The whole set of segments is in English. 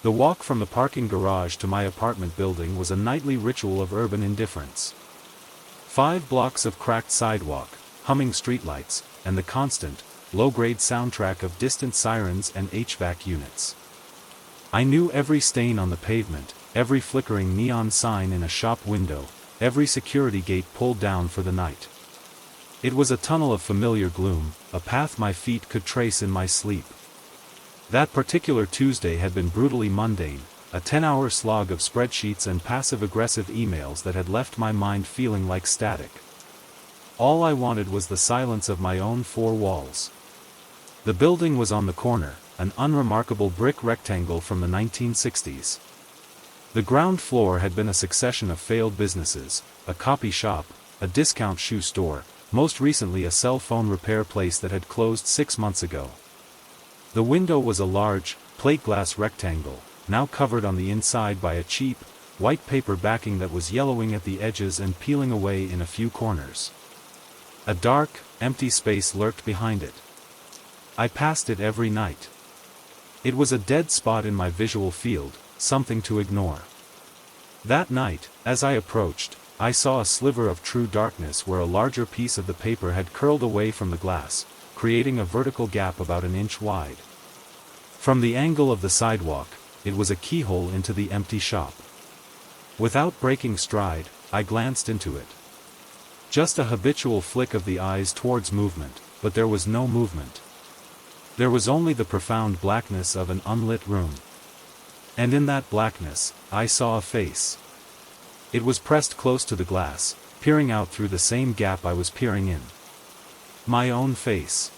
The walk from the parking garage to my apartment building was a nightly ritual of urban indifference. 5 blocks of cracked sidewalk, humming streetlights, and the constant, low-grade soundtrack of distant sirens and HVAC units. I knew every stain on the pavement, every flickering neon sign in a shop window, every security gate pulled down for the night. It was a tunnel of familiar gloom, a path my feet could trace in my sleep. That particular Tuesday had been brutally mundane, a 10-hour slog of spreadsheets and passive-aggressive emails that had left my mind feeling like static. All I wanted was the silence of my own 4 walls. The building was on the corner, an unremarkable brick rectangle from the 1960s. The ground floor had been a succession of failed businesses, a copy shop, a discount shoe store, most recently a cell phone repair place that had closed 6 months ago. The window was a large, plate glass rectangle, now covered on the inside by a cheap, white paper backing that was yellowing at the edges and peeling away in a few corners. A dark, empty space lurked behind it. I passed it every night. It was a dead spot in my visual field, something to ignore. That night, as I approached, I saw a sliver of true darkness where a larger piece of the paper had curled away from the glass, creating a vertical gap about an inch wide. From the angle of the sidewalk, it was a keyhole into the empty shop. Without breaking stride, I glanced into it. Just a habitual flick of the eyes towards movement, but there was no movement. There was only the profound blackness of an unlit room. And in that blackness, I saw a face. It was pressed close to the glass, peering out through the same gap I was peering in. My own face.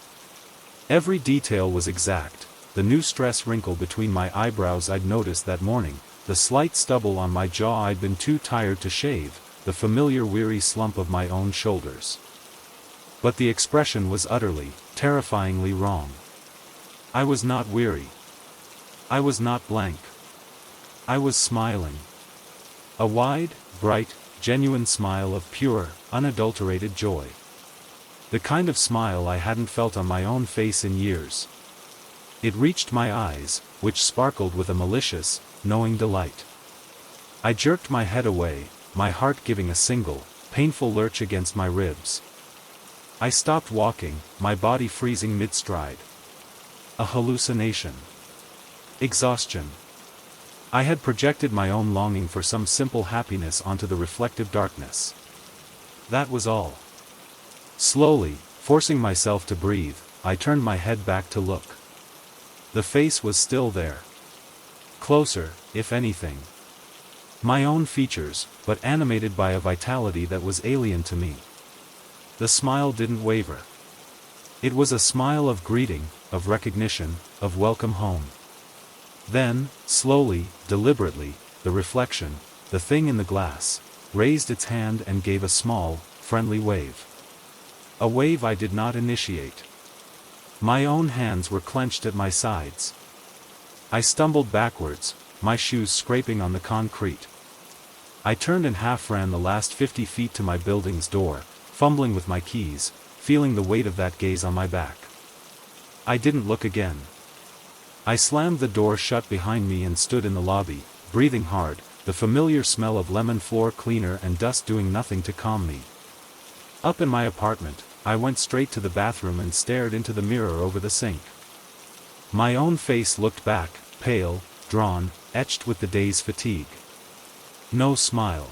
Every detail was exact, the new stress wrinkle between my eyebrows I'd noticed that morning, the slight stubble on my jaw I'd been too tired to shave, the familiar weary slump of my own shoulders. But the expression was utterly, terrifyingly wrong. I was not weary. I was not blank. I was smiling. A wide, bright, genuine smile of pure, unadulterated joy. The kind of smile I hadn't felt on my own face in years. It reached my eyes, which sparkled with a malicious, knowing delight. I jerked my head away, my heart giving a single, painful lurch against my ribs. I stopped walking, my body freezing mid-stride. A hallucination. Exhaustion. I had projected my own longing for some simple happiness onto the reflective darkness. That was all. Slowly, forcing myself to breathe, I turned my head back to look. The face was still there. Closer, if anything. My own features, but animated by a vitality that was alien to me. The smile didn't waver. It was a smile of greeting, of recognition, of welcome home. Then, slowly, deliberately, the reflection, the thing in the glass, raised its hand and gave a small, friendly wave. A wave I did not initiate. My own hands were clenched at my sides. I stumbled backwards, my shoes scraping on the concrete. I turned and half ran the last 50 feet to my building's door, fumbling with my keys, feeling the weight of that gaze on my back. I didn't look again. I slammed the door shut behind me and stood in the lobby, breathing hard, the familiar smell of lemon floor cleaner and dust doing nothing to calm me. Up in my apartment, I went straight to the bathroom and stared into the mirror over the sink. My own face looked back, pale, drawn, etched with the day's fatigue. No smile.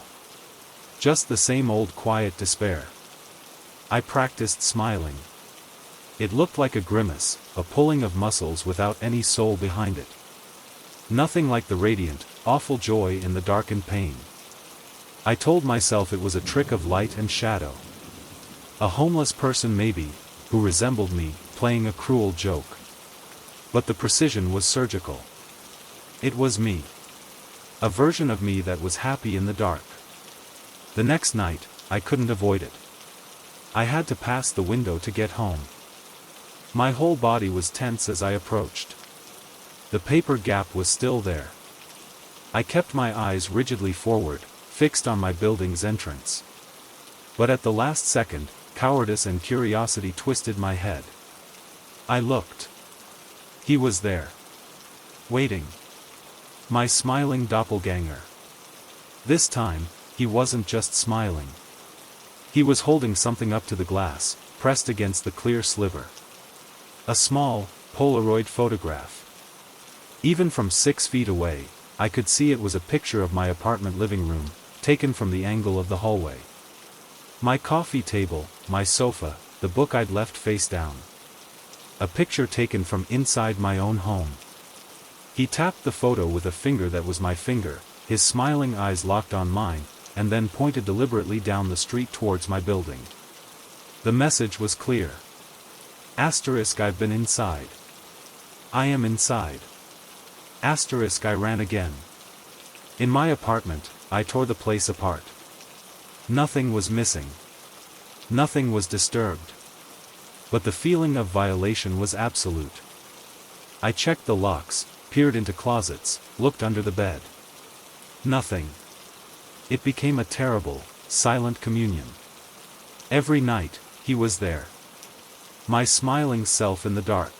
Just the same old quiet despair. I practiced smiling. It looked like a grimace, a pulling of muscles without any soul behind it. Nothing like the radiant, awful joy in the darkened pain. I told myself it was a trick of light and shadow. A homeless person maybe, who resembled me, playing a cruel joke. But the precision was surgical. It was me. A version of me that was happy in the dark. The next night, I couldn't avoid it. I had to pass the window to get home. My whole body was tense as I approached. The paper gap was still there. I kept my eyes rigidly forward, fixed on my building's entrance. But at the last second, cowardice and curiosity twisted my head. I looked. He was there. Waiting. My smiling doppelganger. This time, he wasn't just smiling. He was holding something up to the glass, pressed against the clear sliver. A small, Polaroid photograph. Even from 6 feet away, I could see it was a picture of my apartment living room, taken from the angle of the hallway. My coffee table, my sofa, the book I'd left face down. A picture taken from inside my own home. He tapped the photo with a finger that was my finger, his smiling eyes locked on mine, and then pointed deliberately down the street towards my building. The message was clear. Asterisk I've been inside. I am inside. Asterisk I ran again. In my apartment, I tore the place apart. Nothing was missing. Nothing was disturbed. But the feeling of violation was absolute. I checked the locks, peered into closets, looked under the bed. Nothing. It became a terrible, silent communion. Every night, he was there. My smiling self in the dark.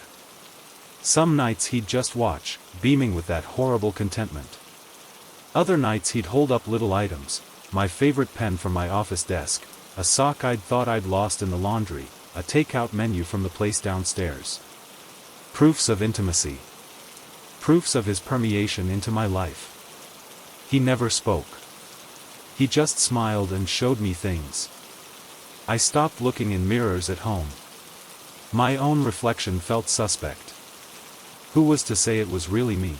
Some nights he'd just watch, beaming with that horrible contentment. Other nights he'd hold up little items, my favorite pen from my office desk, a sock I'd thought I'd lost in the laundry, a takeout menu from the place downstairs. Proofs of intimacy. Proofs of his permeation into my life. He never spoke. He just smiled and showed me things. I stopped looking in mirrors at home. My own reflection felt suspect. Who was to say it was really me?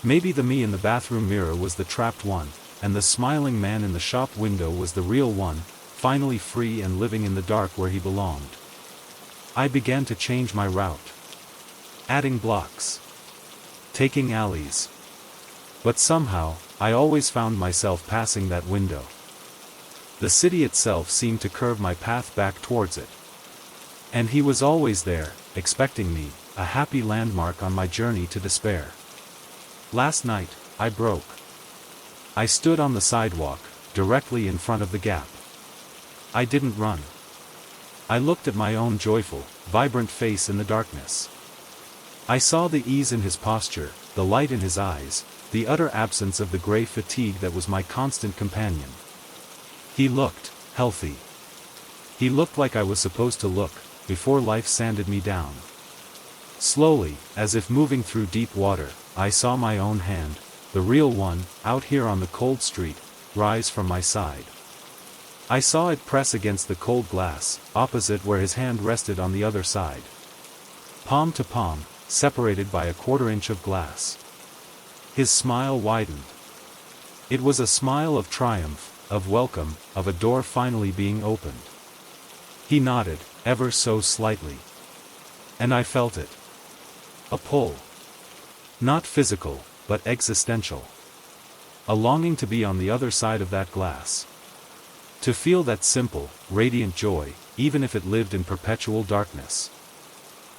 Maybe the me in the bathroom mirror was the trapped one, and the smiling man in the shop window was the real one, finally free and living in the dark where he belonged. I began to change my route. Adding blocks. Taking alleys. But somehow, I always found myself passing that window. The city itself seemed to curve my path back towards it. And he was always there, expecting me, a happy landmark on my journey to despair. Last night, I broke. I stood on the sidewalk, directly in front of the gap. I didn't run. I looked at my own joyful, vibrant face in the darkness. I saw the ease in his posture, the light in his eyes, the utter absence of the gray fatigue that was my constant companion. He looked healthy. He looked like I was supposed to look, before life sanded me down. Slowly, as if moving through deep water, I saw my own hand, the real one, out here on the cold street, rise from my side. I saw it press against the cold glass, opposite where his hand rested on the other side. Palm to palm, separated by a 1/4 inch of glass. His smile widened. It was a smile of triumph, of welcome, of a door finally being opened. He nodded, ever so slightly. And I felt it. A pull. Not physical, but existential. A longing to be on the other side of that glass. To feel that simple, radiant joy, even if it lived in perpetual darkness.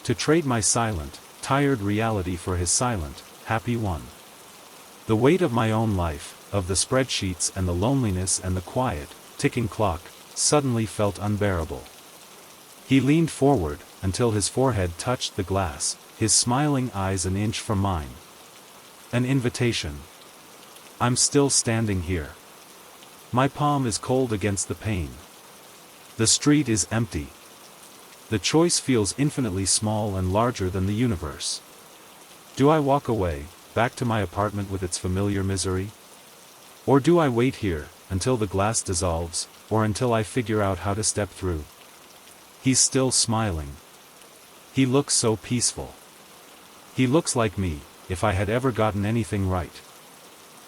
To trade my silent, tired reality for his silent, happy one. The weight of my own life, of the spreadsheets and the loneliness and the quiet, ticking clock, suddenly felt unbearable. He leaned forward, until his forehead touched the glass, his smiling eyes an inch from mine. An invitation. I'm still standing here. My palm is cold against the pane. The street is empty. The choice feels infinitely small and larger than the universe. Do I walk away, back to my apartment with its familiar misery? Or do I wait here, until the glass dissolves, or until I figure out how to step through? He's still smiling. He looks so peaceful. He looks like me, if I had ever gotten anything right.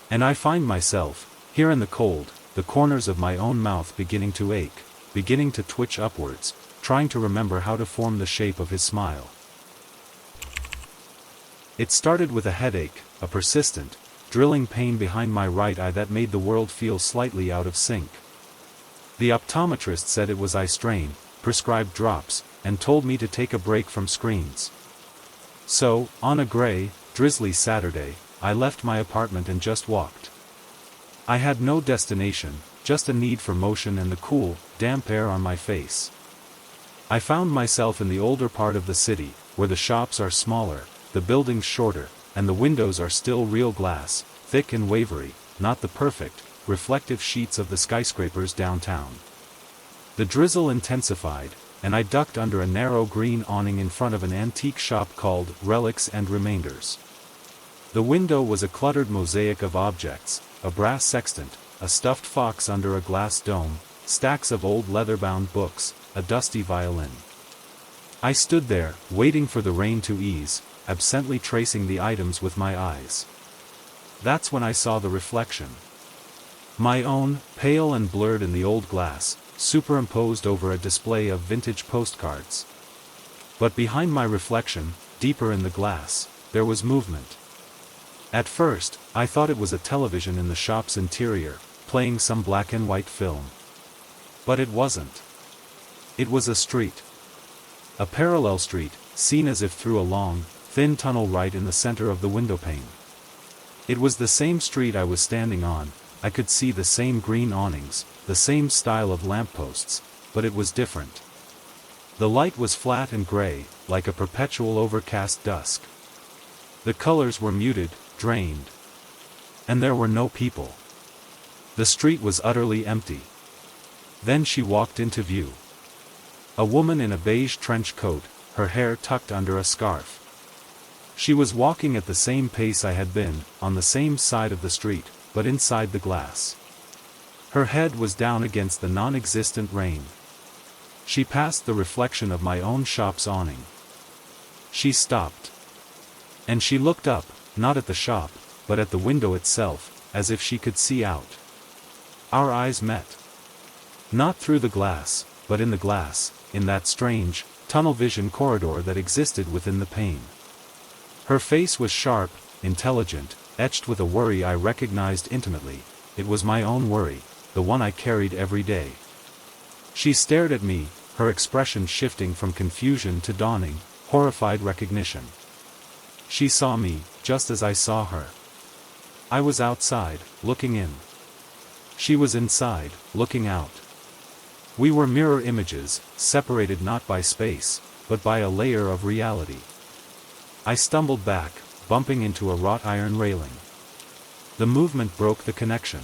And I find myself, here in the cold, the corners of my own mouth beginning to ache, beginning to twitch upwards, trying to remember how to form the shape of his smile. It started with a headache, a persistent, drilling pain behind my right eye that made the world feel slightly out of sync. The optometrist said it was eye strain, prescribed drops, and told me to take a break from screens. So, on a gray, drizzly Saturday, I left my apartment and just walked. I had no destination, just a need for motion and the cool, damp air on my face. I found myself in the older part of the city, where the shops are smaller, the buildings shorter, and the windows are still real glass, thick and wavery, not the perfect, reflective sheets of the skyscrapers downtown. The drizzle intensified, and I ducked under a narrow green awning in front of an antique shop called Relics and Remainders. The window was a cluttered mosaic of objects, a brass sextant, a stuffed fox under a glass dome, stacks of old leather-bound books, a dusty violin. I stood there, waiting for the rain to ease, absently tracing the items with my eyes. That's when I saw the reflection. My own, pale and blurred in the old glass, superimposed over a display of vintage postcards. But behind my reflection, deeper in the glass, there was movement. At first, I thought it was a television in the shop's interior, playing some black and white film. But it wasn't. It was a street. A parallel street, seen as if through a long, thin tunnel right in the center of the windowpane. It was the same street I was standing on. I could see the same green awnings, the same style of lampposts, but it was different. The light was flat and gray, like a perpetual overcast dusk. The colors were muted, drained. And there were no people. The street was utterly empty. Then she walked into view. A woman in a beige trench coat, her hair tucked under a scarf. She was walking at the same pace I had been, on the same side of the street, but inside the glass. Her head was down against the non-existent rain. She passed the reflection of my own shop's awning. She stopped. And she looked up, not at the shop, but at the window itself, as if she could see out. Our eyes met. Not through the glass, but in the glass, in that strange, tunnel vision corridor that existed within the pane. Her face was sharp, intelligent, etched with a worry I recognized intimately. It was my own worry, the one I carried every day. She stared at me, her expression shifting from confusion to dawning, horrified recognition. She saw me, just as I saw her. I was outside, looking in. She was inside, looking out. We were mirror images, separated not by space, but by a layer of reality. I stumbled back, bumping into a wrought iron railing. The movement broke the connection.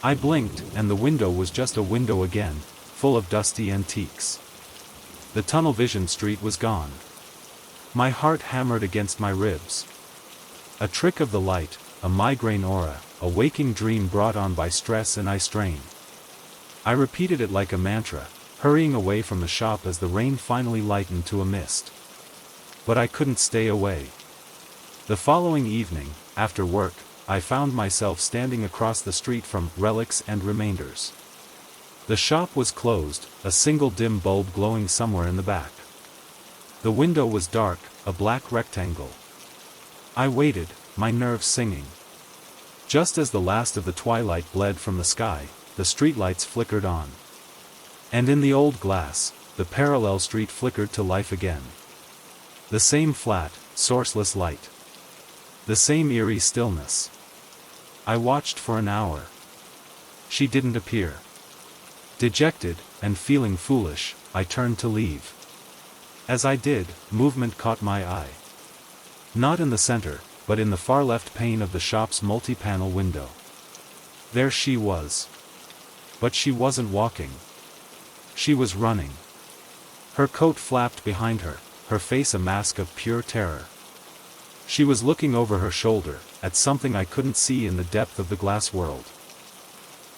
I blinked, and the window was just a window again, full of dusty antiques. The tunnel vision street was gone. My heart hammered against my ribs. A trick of the light, a migraine aura, a waking dream brought on by stress and eye strain. I repeated it like a mantra, hurrying away from the shop as the rain finally lightened to a mist. But I couldn't stay away. The following evening, after work, I found myself standing across the street from Relics and Remainders. The shop was closed, a single dim bulb glowing somewhere in the back. The window was dark, a black rectangle. I waited, my nerves singing. Just as the last of the twilight bled from the sky, the streetlights flickered on. And in the old glass, the parallel street flickered to life again. The same flat, sourceless light. The same eerie stillness. I watched for an hour. She didn't appear. Dejected, and feeling foolish, I turned to leave. As I did, movement caught my eye. Not in the center, but in the far left pane of the shop's multi-panel window. There she was. But she wasn't walking. She was running. Her coat flapped behind her, her face a mask of pure terror. She was looking over her shoulder, at something I couldn't see in the depth of the glass world.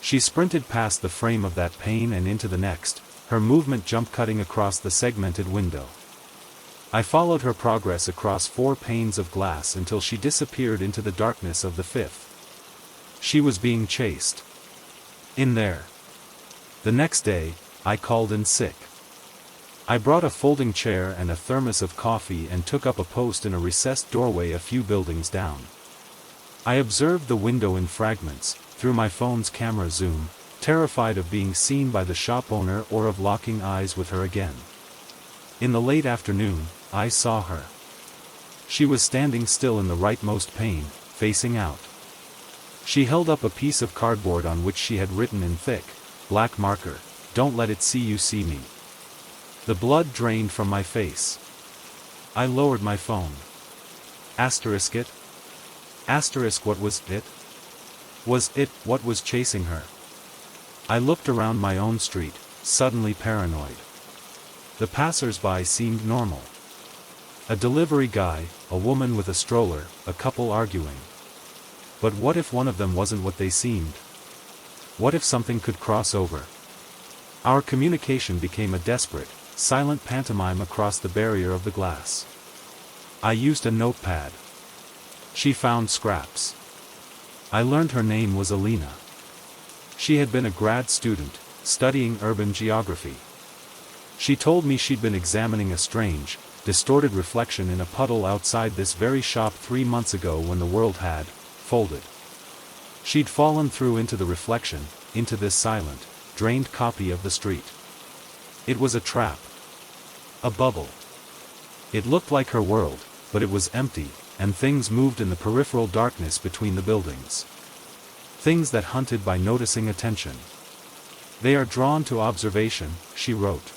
She sprinted past the frame of that pane and into the next, her movement jump-cutting across the segmented window. I followed her progress across 4 panes of glass until she disappeared into the darkness of the 5th. She was being chased. In there. The next day, I called in sick. I brought a folding chair and a thermos of coffee and took up a post in a recessed doorway a few buildings down. I observed the window in fragments, through my phone's camera zoom, terrified of being seen by the shop owner or of locking eyes with her again. In the late afternoon, I saw her. She was standing still in the rightmost pane, facing out. She held up a piece of cardboard on which she had written in thick, black marker, "Don't let it see you see me." The blood drained from my face. I lowered my phone. Asterisk it? Asterisk what was it? Was it what was chasing her? I looked around my own street, suddenly paranoid. The passers-by seemed normal. A delivery guy, a woman with a stroller, a couple arguing. But what if one of them wasn't what they seemed? What if something could cross over? Our communication became a desperate, silent pantomime across the barrier of the glass. I used a notepad. She found scraps. I learned her name was Alina. She had been a grad student, studying urban geography. She told me she'd been examining a strange, distorted reflection in a puddle outside this very shop 3 months ago when the world had folded. She'd fallen through into the reflection, into this silent, drained copy of the street. It was a trap. A bubble. It looked like her world, but it was empty, and things moved in the peripheral darkness between the buildings. Things that hunted by noticing attention. They are drawn to observation, she wrote.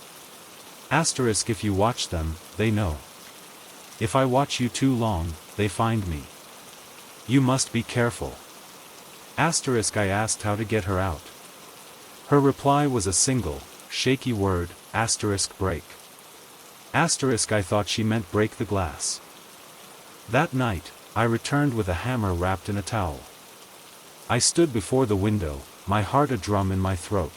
Asterisk if you watch them, they know. If I watch you too long, they find me. You must be careful. Asterisk I asked how to get her out. Her reply was a single, shaky word, asterisk break. Asterisk I thought she meant break the glass. That night, I returned with a hammer wrapped in a towel. I stood before the window, my heart a drum in my throat.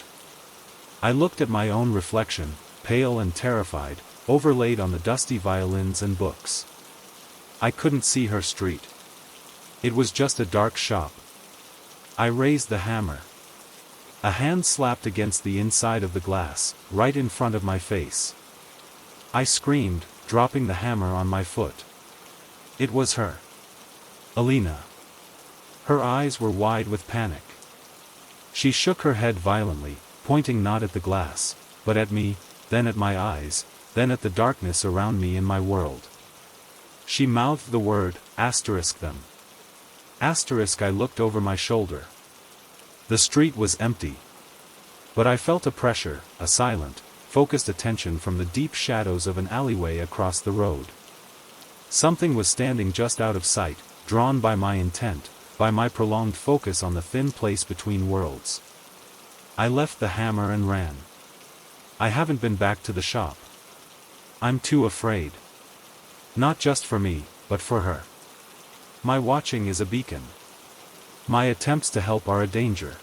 I looked at my own reflection, pale and terrified, overlaid on the dusty violins and books. I couldn't see her street. It was just a dark shop. I raised the hammer. A hand slapped against the inside of the glass, right in front of my face. I screamed, dropping the hammer on my foot. It was her. Alina. Her eyes were wide with panic. She shook her head violently, pointing not at the glass, but at me, then at my eyes, then at the darkness around me in my world. She mouthed the word, asterisk them. Asterisk I looked over my shoulder. The street was empty. But I felt a pressure, a silent, focused attention from the deep shadows of an alleyway across the road. Something was standing just out of sight, drawn by my intent, by my prolonged focus on the thin place between worlds. I left the hammer and ran. I haven't been back to the shop. I'm too afraid. Not just for me, but for her. My watching is a beacon. My attempts to help are a danger.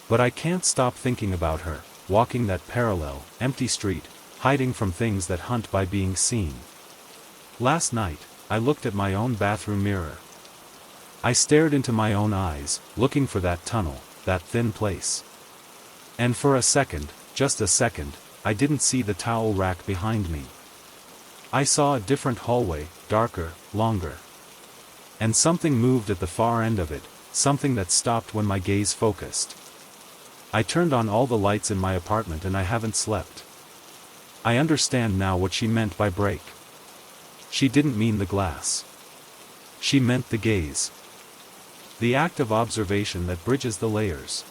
But I can't stop thinking about her, walking that parallel, empty street, hiding from things that hunt by being seen. Last night, I looked at my own bathroom mirror. I stared into my own eyes, looking for that tunnel, that thin place. And for a second, just a second, I didn't see the towel rack behind me. I saw a different hallway, darker, longer. And something moved at the far end of it, something that stopped when my gaze focused. I turned on all the lights in my apartment and I haven't slept. I understand now what she meant by break. She didn't mean the glass. She meant the gaze. The act of observation that bridges the layers.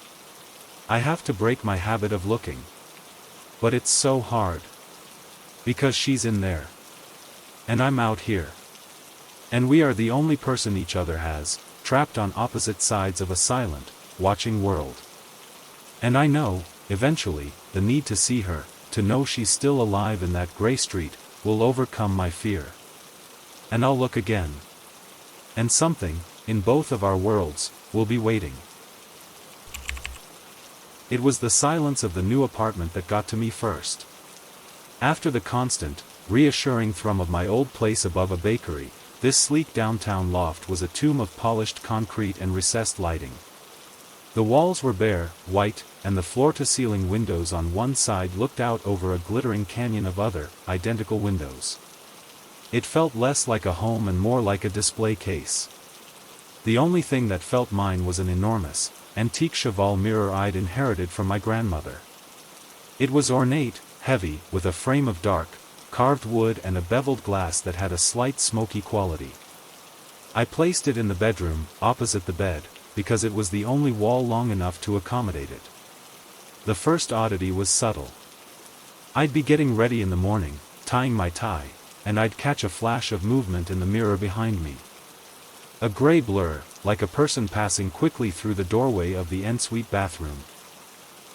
I have to break my habit of looking. But it's so hard. Because she's in there. And I'm out here. And we are the only person each other has, trapped on opposite sides of a silent, watching world. And I know, eventually, the need to see her, to know she's still alive in that gray street, will overcome my fear. And I'll look again. And something, in both of our worlds, will be waiting. It was the silence of the new apartment that got to me first. After the constant, reassuring thrum of my old place above a bakery, this sleek downtown loft was a tomb of polished concrete and recessed lighting. The walls were bare, white, and the floor-to-ceiling windows on one side looked out over a glittering canyon of other, identical windows. It felt less like a home and more like a display case. The only thing that felt mine was an enormous, antique cheval mirror I'd inherited from my grandmother. It was ornate, heavy, with a frame of dark, carved wood and a beveled glass that had a slight smoky quality. I placed it in the bedroom, opposite the bed, because it was the only wall long enough to accommodate it. The first oddity was subtle. I'd be getting ready in the morning, tying my tie, and I'd catch a flash of movement in the mirror behind me. A gray blur, like a person passing quickly through the doorway of the ensuite bathroom.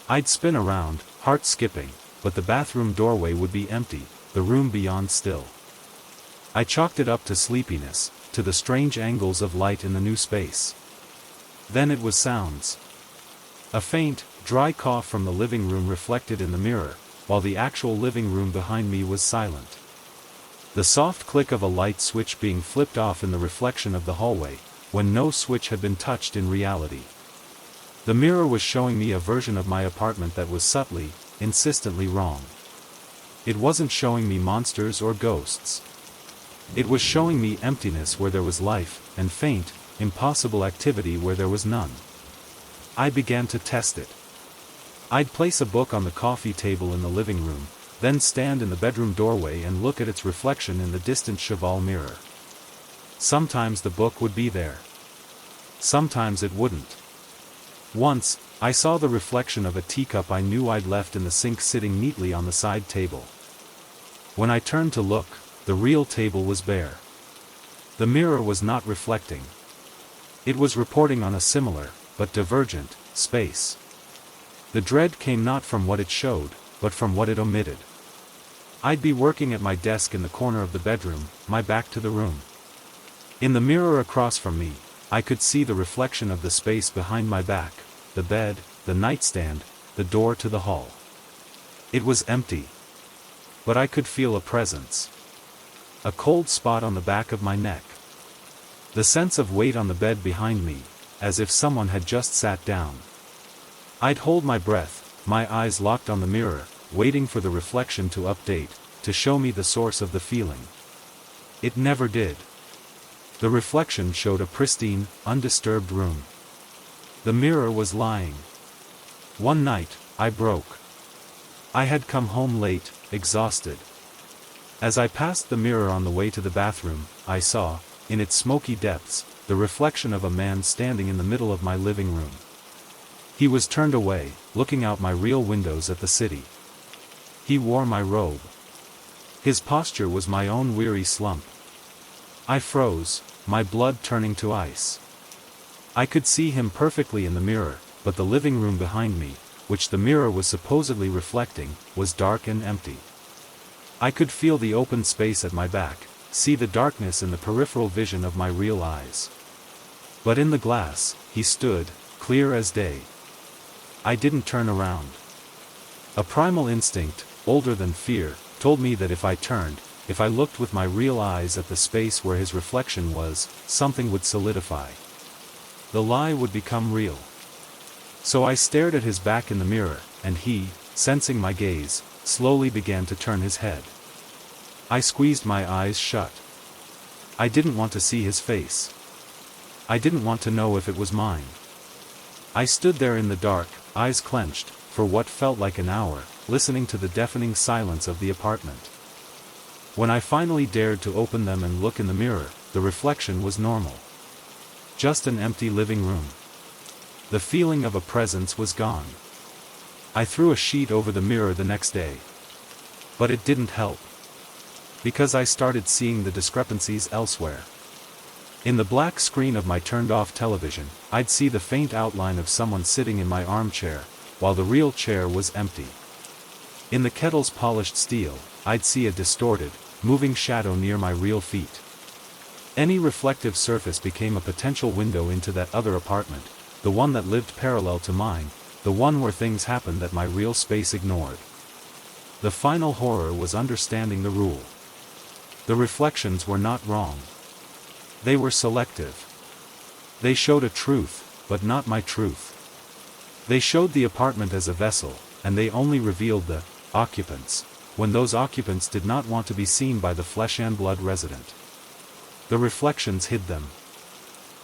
I'd spin around, heart skipping, but the bathroom doorway would be empty, the room beyond still. I chalked it up to sleepiness, to the strange angles of light in the new space. Then it was sounds. A faint, dry cough from the living room reflected in the mirror, while the actual living room behind me was silent. The soft click of a light switch being flipped off in the reflection of the hallway, when no switch had been touched in reality. The mirror was showing me a version of my apartment that was subtly, insistently wrong. It wasn't showing me monsters or ghosts. It was showing me emptiness where there was life, and faint, impossible activity where there was none. I began to test it. I'd place a book on the coffee table in the living room, then stand in the bedroom doorway and look at its reflection in the distant cheval mirror. Sometimes the book would be there. Sometimes it wouldn't. Once, I saw the reflection of a teacup I knew I'd left in the sink sitting neatly on the side table. When I turned to look, the real table was bare. The mirror was not reflecting. It was reporting on a similar, but divergent, space. The dread came not from what it showed, but from what it omitted. I'd be working at my desk in the corner of the bedroom, my back to the room. In the mirror across from me, I could see the reflection of the space behind my back, the bed, the nightstand, the door to the hall. It was empty. But I could feel a presence. A cold spot on the back of my neck. The sense of weight on the bed behind me, as if someone had just sat down. I'd hold my breath, my eyes locked on the mirror, waiting for the reflection to update, to show me the source of the feeling. It never did. The reflection showed a pristine, undisturbed room. The mirror was lying. One night, I broke. I had come home late, exhausted. As I passed the mirror on the way to the bathroom, I saw, in its smoky depths, the reflection of a man standing in the middle of my living room. He was turned away, looking out my real windows at the city. He wore my robe. His posture was my own weary slump. I froze, my blood turning to ice. I could see him perfectly in the mirror, but the living room behind me, which the mirror was supposedly reflecting, was dark and empty. I could feel the open space at my back, see the darkness in the peripheral vision of my real eyes. But in the glass, he stood, clear as day. I didn't turn around. A primal instinct, older than fear, told me that if I turned, if I looked with my real eyes at the space where his reflection was, something would solidify. The lie would become real. So I stared at his back in the mirror, and he, sensing my gaze, slowly began to turn his head. I squeezed my eyes shut. I didn't want to see his face. I didn't want to know if it was mine. I stood there in the dark, eyes clenched, for what felt like an hour, listening to the deafening silence of the apartment. When I finally dared to open them and look in the mirror, the reflection was normal. Just an empty living room. The feeling of a presence was gone. I threw a sheet over the mirror the next day. But it didn't help. Because I started seeing the discrepancies elsewhere. In the black screen of my turned-off television, I'd see the faint outline of someone sitting in my armchair, while the real chair was empty. In the kettle's polished steel, I'd see a distorted, moving shadow near my real feet. Any reflective surface became a potential window into that other apartment, the one that lived parallel to mine, the one where things happened that my real space ignored. The final horror was understanding the rule. The reflections were not wrong. They were selective. They showed a truth, but not my truth. They showed the apartment as a vessel, and they only revealed the occupants, when those occupants did not want to be seen by the flesh and blood resident. The reflections hid them.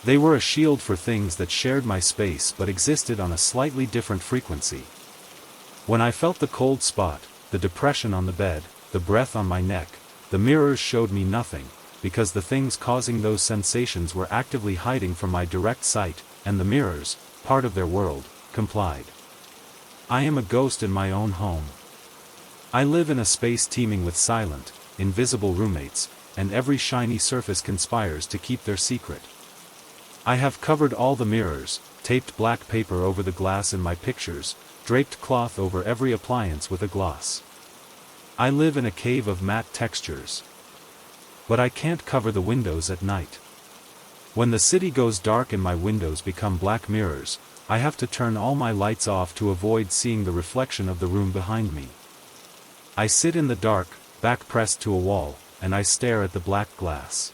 They were a shield for things that shared my space but existed on a slightly different frequency. When I felt the cold spot, the depression on the bed, the breath on my neck, the mirrors showed me nothing, because the things causing those sensations were actively hiding from my direct sight, and the mirrors, part of their world, complied. I am a ghost in my own home. I live in a space teeming with silent, invisible roommates, and every shiny surface conspires to keep their secret. I have covered all the mirrors, taped black paper over the glass in my pictures, draped cloth over every appliance with a gloss. I live in a cave of matte textures. But I can't cover the windows at night. When the city goes dark and my windows become black mirrors, I have to turn all my lights off to avoid seeing the reflection of the room behind me. I sit in the dark, back pressed to a wall, and I stare at the black glass.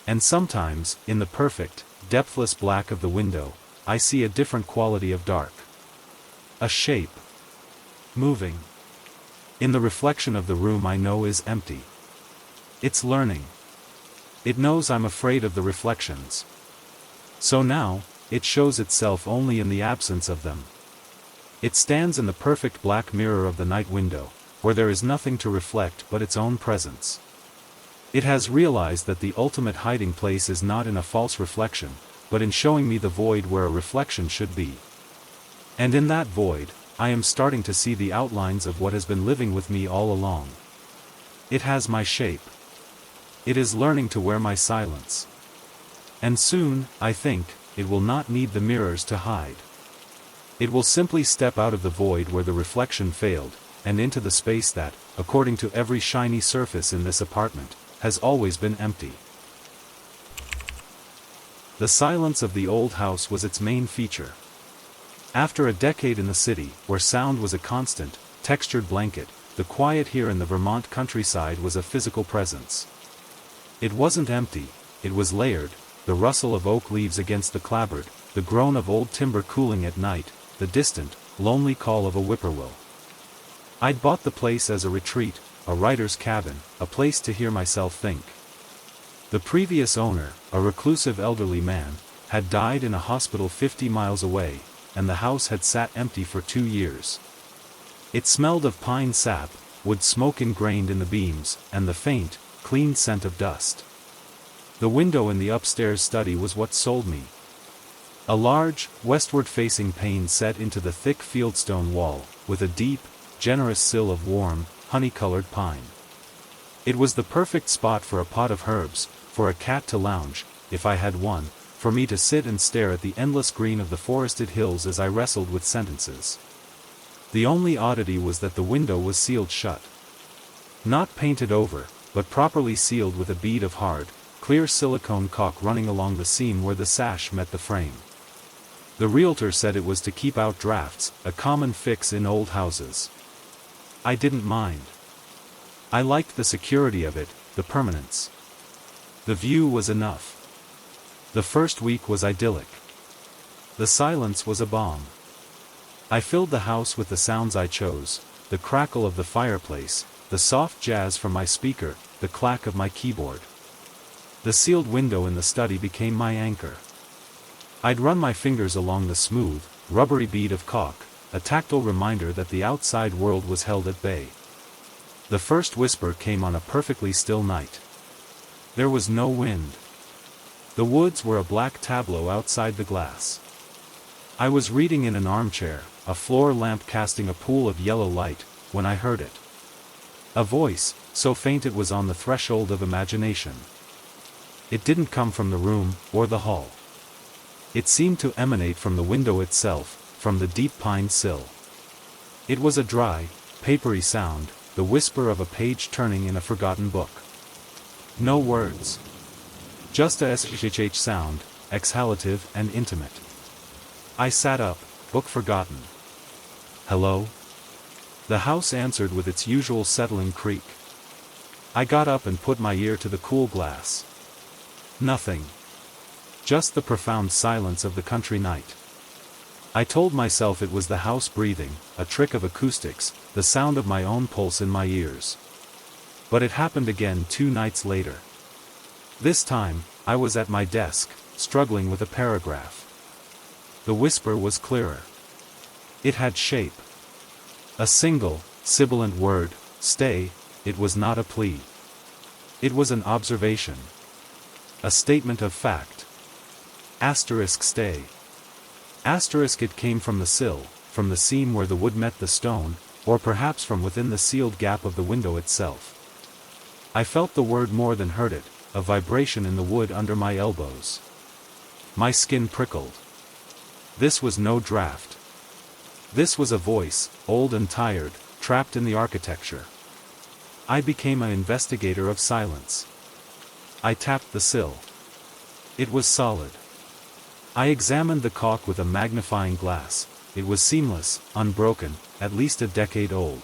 And sometimes, in the perfect, depthless black of the window, I see a different quality of dark. A shape. Moving. In the reflection of the room I know is empty. It's learning. It knows I'm afraid of the reflections. So now, it shows itself only in the absence of them. It stands in the perfect black mirror of the night window, where there is nothing to reflect but its own presence. It has realized that the ultimate hiding place is not in a false reflection, but in showing me the void where a reflection should be. And in that void, I am starting to see the outlines of what has been living with me all along. It has my shape. It is learning to wear my silence. And soon, I think, it will not need the mirrors to hide. It will simply step out of the void where the reflection failed, and into the space that, according to every shiny surface in this apartment, has always been empty. The silence of the old house was its main feature. After a decade in the city, where sound was a constant, textured blanket, the quiet here in the Vermont countryside was a physical presence. It wasn't empty, it was layered, the rustle of oak leaves against the clapboard, the groan of old timber cooling at night, the distant, lonely call of a whippoorwill. I'd bought the place as a retreat, a writer's cabin, a place to hear myself think. The previous owner, a reclusive elderly man, had died in a hospital 50 miles away, and the house had sat empty for 2 years. It smelled of pine sap, wood smoke ingrained in the beams, and the faint, clean scent of dust. The window in the upstairs study was what sold me. A large, westward-facing pane set into the thick fieldstone wall, with a deep, generous sill of warm, honey-colored pine. It was the perfect spot for a pot of herbs, for a cat to lounge, if I had one, for me to sit and stare at the endless green of the forested hills as I wrestled with sentences. The only oddity was that the window was sealed shut. Not painted over, but properly sealed with a bead of hard, clear silicone caulk running along the seam where the sash met the frame. The realtor said it was to keep out drafts, a common fix in old houses. I didn't mind. I liked the security of it, the permanence. The view was enough. The first week was idyllic. The silence was a balm. I filled the house with the sounds I chose, the crackle of the fireplace, the soft jazz from my speaker, the clack of my keyboard. The sealed window in the study became my anchor. I'd run my fingers along the smooth, rubbery bead of caulk, a tactile reminder that the outside world was held at bay. The first whisper came on a perfectly still night. There was no wind. The woods were a black tableau outside the glass. I was reading in an armchair, a floor lamp casting a pool of yellow light, when I heard it. A voice, so faint it was on the threshold of imagination. It didn't come from the room, or the hall. It seemed to emanate from the window itself, from the deep pine sill. It was a dry, papery sound, the whisper of a page turning in a forgotten book. No words. Just a shh sound, exhalative and intimate. I sat up, book forgotten. Hello? The house answered with its usual settling creak. I got up and put my ear to the cool glass. Nothing. Just the profound silence of the country night. I told myself it was the house breathing, a trick of acoustics, the sound of my own pulse in my ears. But it happened again 2 nights later. This time, I was at my desk, struggling with a paragraph. The whisper was clearer. It had shape. A single, sibilant word, stay. It was not a plea. It was an observation. A statement of fact. Asterisk stay. Asterisk it came from the sill, from the seam where the wood met the stone, or perhaps from within the sealed gap of the window itself. I felt the word more than heard it, a vibration in the wood under my elbows. My skin prickled. This was no draft. This was a voice, old and tired, trapped in the architecture. I became an investigator of silence. I tapped the sill. It was solid. I examined the caulk with a magnifying glass. It was seamless, unbroken, at least a decade old.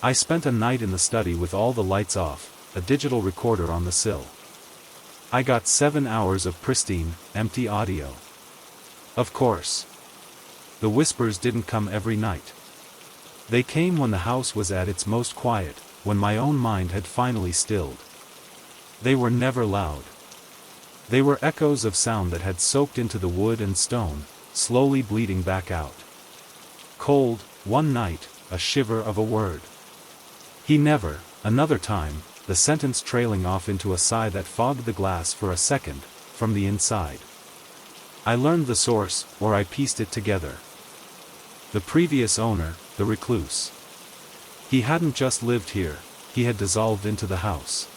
I spent a night in the study with all the lights off, a digital recorder on the sill. I got 7 hours of pristine, empty audio. Of course. The whispers didn't come every night. They came when the house was at its most quiet, when my own mind had finally stilled. They were never loud. They were echoes of sound that had soaked into the wood and stone, slowly bleeding back out. Cold, one night, a shiver of a word. He never, another time, the sentence trailing off into a sigh that fogged the glass for a second, from the inside. I learned the source, or I pieced it together. The previous owner, the recluse. He hadn't just lived here, he had dissolved into the house.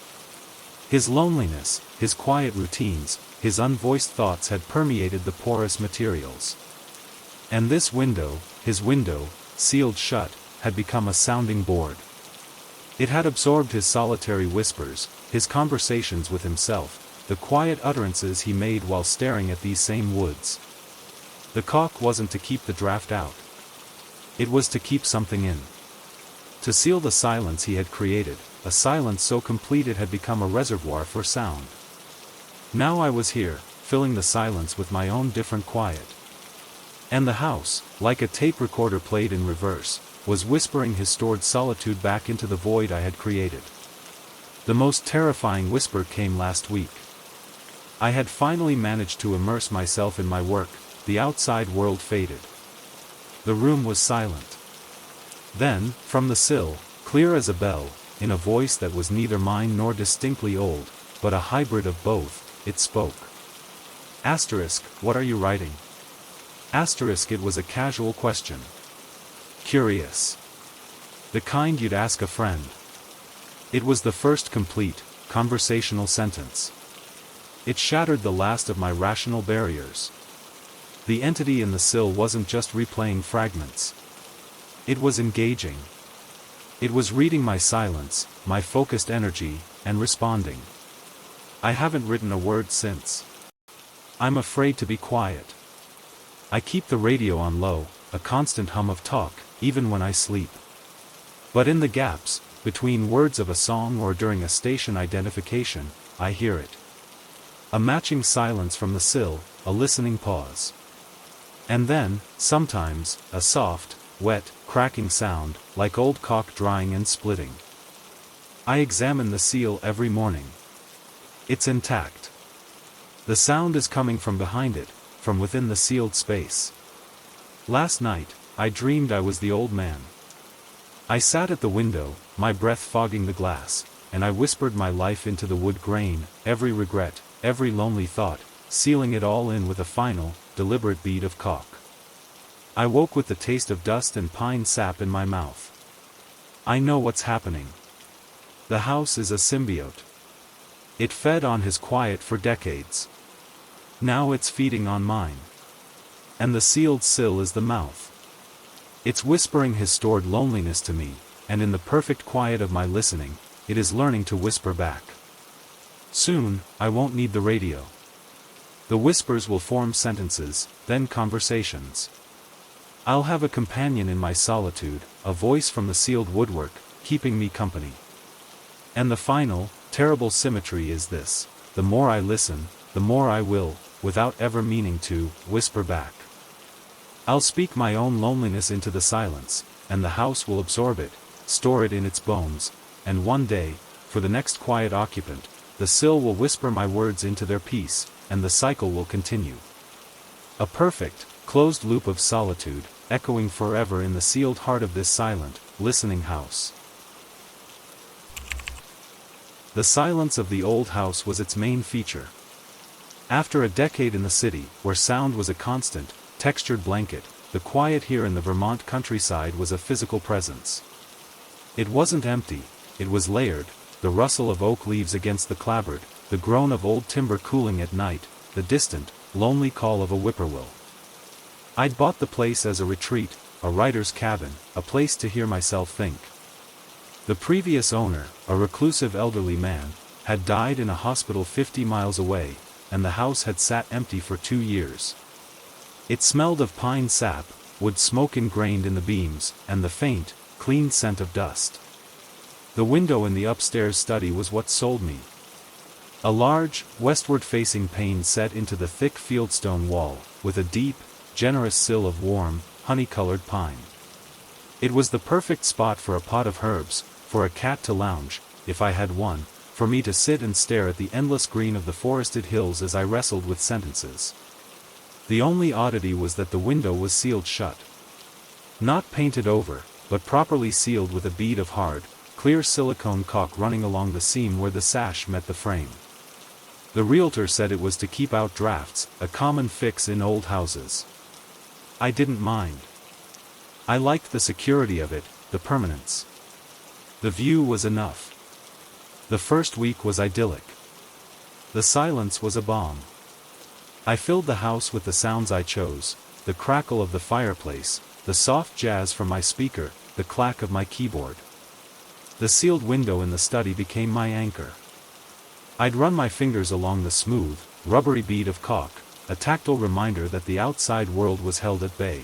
His loneliness, his quiet routines, his unvoiced thoughts had permeated the porous materials. And this window, his window, sealed shut, had become a sounding board. It had absorbed his solitary whispers, his conversations with himself, the quiet utterances he made while staring at these same woods. The caulk wasn't to keep the draft out. It was to keep something in. To seal the silence he had created, a silence so complete it had become a reservoir for sound. Now I was here, filling the silence with my own different quiet. And the house, like a tape recorder played in reverse, was whispering his stored solitude back into the void I had created. The most terrifying whisper came last week. I had finally managed to immerse myself in my work, the outside world faded. The room was silent. Then, from the sill, clear as a bell, in a voice that was neither mine nor distinctly old, but a hybrid of both, it spoke. Asterisk, what are you writing? Asterisk, it was a casual question. Curious. The kind you'd ask a friend. It was the first complete, conversational sentence. It shattered the last of my rational barriers. The entity in the sill wasn't just replaying fragments. It was engaging. It was reading my silence, my focused energy, and responding. I haven't written a word since. I'm afraid to be quiet. I keep the radio on low, a constant hum of talk, even when I sleep. But in the gaps, between words of a song or during a station identification, I hear it. A matching silence from the sill, a listening pause. And then, sometimes, a soft, wet, cracking sound, like old caulk drying and splitting. I examine the seal every morning. It's intact. The sound is coming from behind it, from within the sealed space. Last night, I dreamed I was the old man. I sat at the window, my breath fogging the glass, and I whispered my life into the wood grain, every regret, every lonely thought, sealing it all in with a final, deliberate bead of caulk. I woke with the taste of dust and pine sap in my mouth. I know what's happening. The house is a symbiote. It fed on his quiet for decades. Now it's feeding on mine. And the sealed sill is the mouth. It's whispering his stored loneliness to me, and in the perfect quiet of my listening, it is learning to whisper back. Soon, I won't need the radio. The whispers will form sentences, then conversations. I'll have a companion in my solitude, a voice from the sealed woodwork, keeping me company. And the final, terrible symmetry is this: the more I listen, the more I will, without ever meaning to, whisper back. I'll speak my own loneliness into the silence, and the house will absorb it, store it in its bones, and one day, for the next quiet occupant, the sill will whisper my words into their peace, and the cycle will continue. A perfect, closed loop of solitude, echoing forever in the sealed heart of this silent, listening house. The silence of the old house was its main feature. After a decade in the city, where sound was a constant, textured blanket, the quiet here in the Vermont countryside was a physical presence. It wasn't empty, it was layered, the rustle of oak leaves against the clapboard, the groan of old timber cooling at night, the distant, lonely call of a whippoorwill. I'd bought the place as a retreat, a writer's cabin, a place to hear myself think. The previous owner, a reclusive elderly man, had died in a hospital 50 miles away, and the house had sat empty for 2 years. It smelled of pine sap, wood smoke ingrained in the beams, and the faint, clean scent of dust. The window in the upstairs study was what sold me. A large, westward-facing pane set into the thick fieldstone wall, with a deep, generous sill of warm, honey-colored pine. It was the perfect spot for a pot of herbs, for a cat to lounge, if I had one, for me to sit and stare at the endless green of the forested hills as I wrestled with sentences. The only oddity was that the window was sealed shut. Not painted over, but properly sealed with a bead of hard, clear silicone caulk running along the seam where the sash met the frame. The realtor said it was to keep out drafts, a common fix in old houses. I didn't mind. I liked the security of it, the permanence. The view was enough. The first week was idyllic. The silence was a balm. I filled the house with the sounds I chose, the crackle of the fireplace, the soft jazz from my speaker, the clack of my keyboard. The sealed window in the study became my anchor. I'd run my fingers along the smooth, rubbery bead of caulk, a tactile reminder that the outside world was held at bay.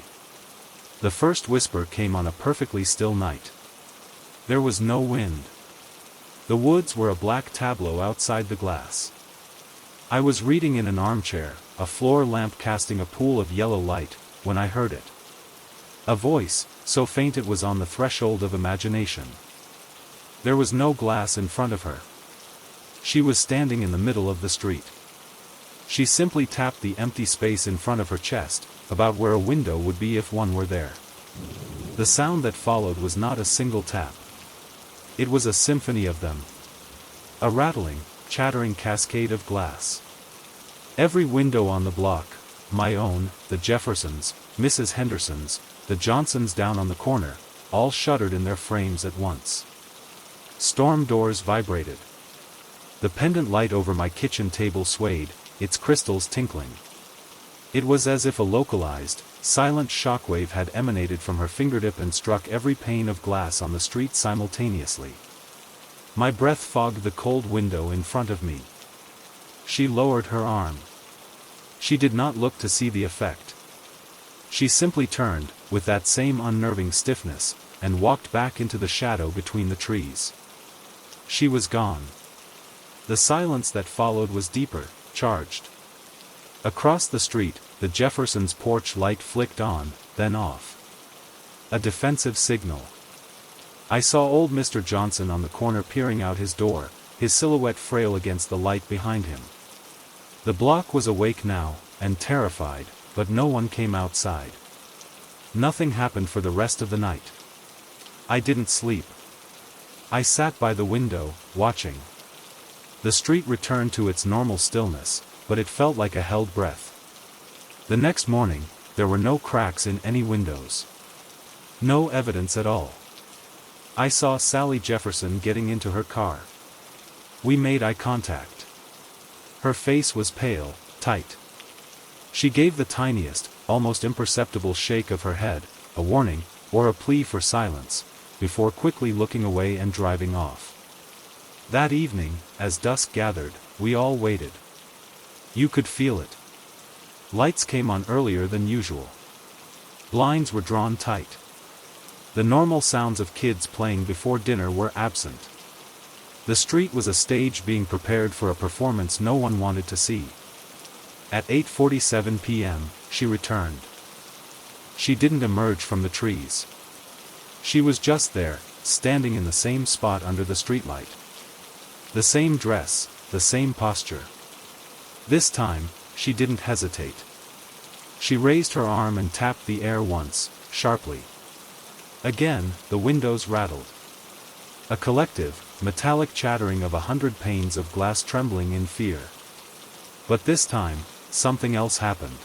The first whisper came on a perfectly still night. There was no wind. The woods were a black tableau outside the glass. I was reading in an armchair, a floor lamp casting a pool of yellow light, when I heard it. A voice, so faint it was on the threshold of imagination. There was no glass in front of her. She was standing in the middle of the street. She simply tapped the empty space in front of her chest, about where a window would be if one were there. The sound that followed was not a single tap. It was a symphony of them. A rattling, chattering cascade of glass. Every window on the block, my own, the Jeffersons, Mrs. Henderson's, the Johnsons down on the corner, all shuddered in their frames at once. Storm doors vibrated. The pendant light over my kitchen table swayed, its crystals tinkling. It was as if a localized, silent shockwave had emanated from her fingertip and struck every pane of glass on the street simultaneously. My breath fogged the cold window in front of me. She lowered her arm. She did not look to see the effect. She simply turned, with that same unnerving stiffness, and walked back into the shadow between the trees. She was gone. The silence that followed was deeper, charged. Across the street, the Jeffersons' porch light flicked on, then off. A defensive signal. I saw old Mr. Johnson on the corner peering out his door, his silhouette frail against the light behind him. The block was awake now, and terrified, but no one came outside. Nothing happened for the rest of the night. I didn't sleep. I sat by the window, watching. The street returned to its normal stillness, but it felt like a held breath. The next morning, there were no cracks in any windows. No evidence at all. I saw Sally Jefferson getting into her car. We made eye contact. Her face was pale, tight. She gave the tiniest, almost imperceptible shake of her head, a warning, or a plea for silence, before quickly looking away and driving off. That evening, as dusk gathered, we all waited. You could feel it. Lights came on earlier than usual. Blinds were drawn tight. The normal sounds of kids playing before dinner were absent. The street was a stage being prepared for a performance no one wanted to see. At 8:47 p.m., she returned. She didn't emerge from the trees. She was just there, standing in the same spot under the streetlight. The same dress, the same posture. This time, she didn't hesitate. She raised her arm and tapped the air once, sharply. Again, the windows rattled. A collective, metallic chattering of 100 panes of glass trembling in fear. But this time, something else happened.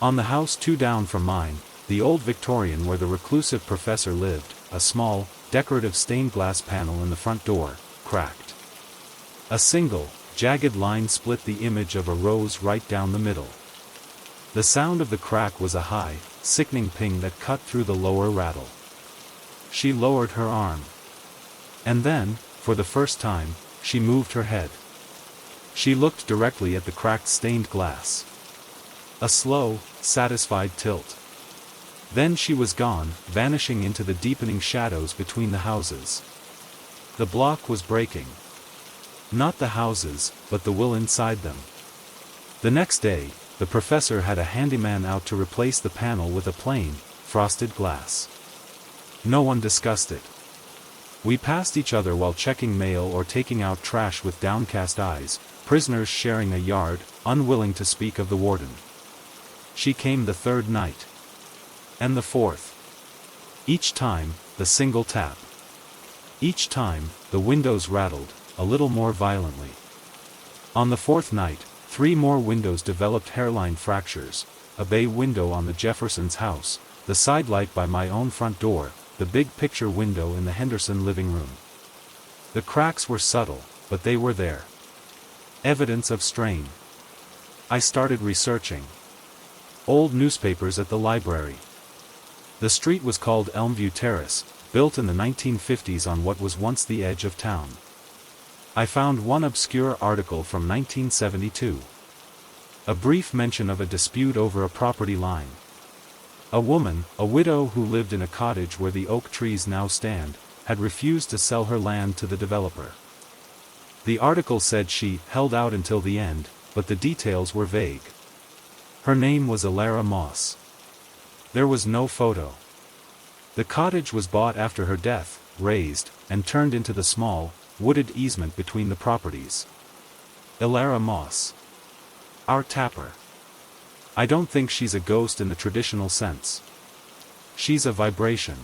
On the house 2 down from mine, the old Victorian where the reclusive professor lived, a small, decorative stained glass panel in the front door, cracked. A single, jagged line split the image of a rose right down the middle. The sound of the crack was a high, sickening ping that cut through the lower rattle. She lowered her arm. And then, for the first time, she moved her head. She looked directly at the cracked stained glass. A slow, satisfied tilt. Then she was gone, vanishing into the deepening shadows between the houses. The block was breaking. Not the houses, but the will inside them. The next day, the professor had a handyman out to replace the panel with a plain, frosted glass. No one discussed it. We passed each other while checking mail or taking out trash with downcast eyes, prisoners sharing a yard, unwilling to speak of the warden. She came the third night. And the fourth. Each time, the single tap. Each time, the windows rattled, a little more violently. On the fourth night, 3 more windows developed hairline fractures, a bay window on the Jeffersons' house, the side light by my own front door, the big picture window in the Henderson living room. The cracks were subtle, but they were there. Evidence of strain. I started researching. Old newspapers at the library. The street was called Elmview Terrace, built in the 1950s on what was once the edge of town. I found one obscure article from 1972. A brief mention of a dispute over a property line. A woman, a widow who lived in a cottage where the oak trees now stand, had refused to sell her land to the developer. The article said she held out until the end, but the details were vague. Her name was Elara Moss. There was no photo. The cottage was bought after her death, razed, and turned into the small, wooded easement between the properties. Elara Moss. Our tapper. I don't think she's a ghost in the traditional sense. She's a vibration.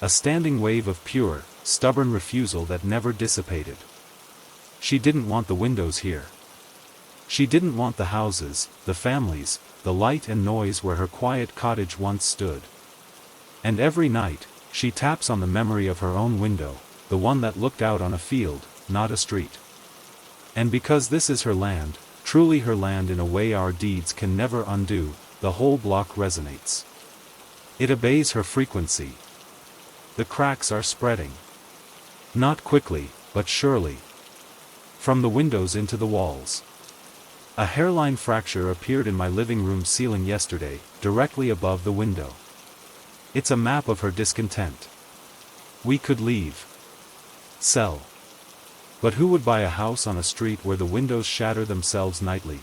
A standing wave of pure, stubborn refusal that never dissipated. She didn't want the windows here. She didn't want the houses, the families, the light and noise where her quiet cottage once stood. And every night, she taps on the memory of her own window, the one that looked out on a field, not a street. And because this is her land, truly her land in a way our deeds can never undo, the whole block resonates. It obeys her frequency. The cracks are spreading. Not quickly, but surely. From the windows into the walls. A hairline fracture appeared in my living room ceiling yesterday, directly above the window. It's a map of her discontent. We could leave. Sell. But who would buy a house on a street where the windows shatter themselves nightly?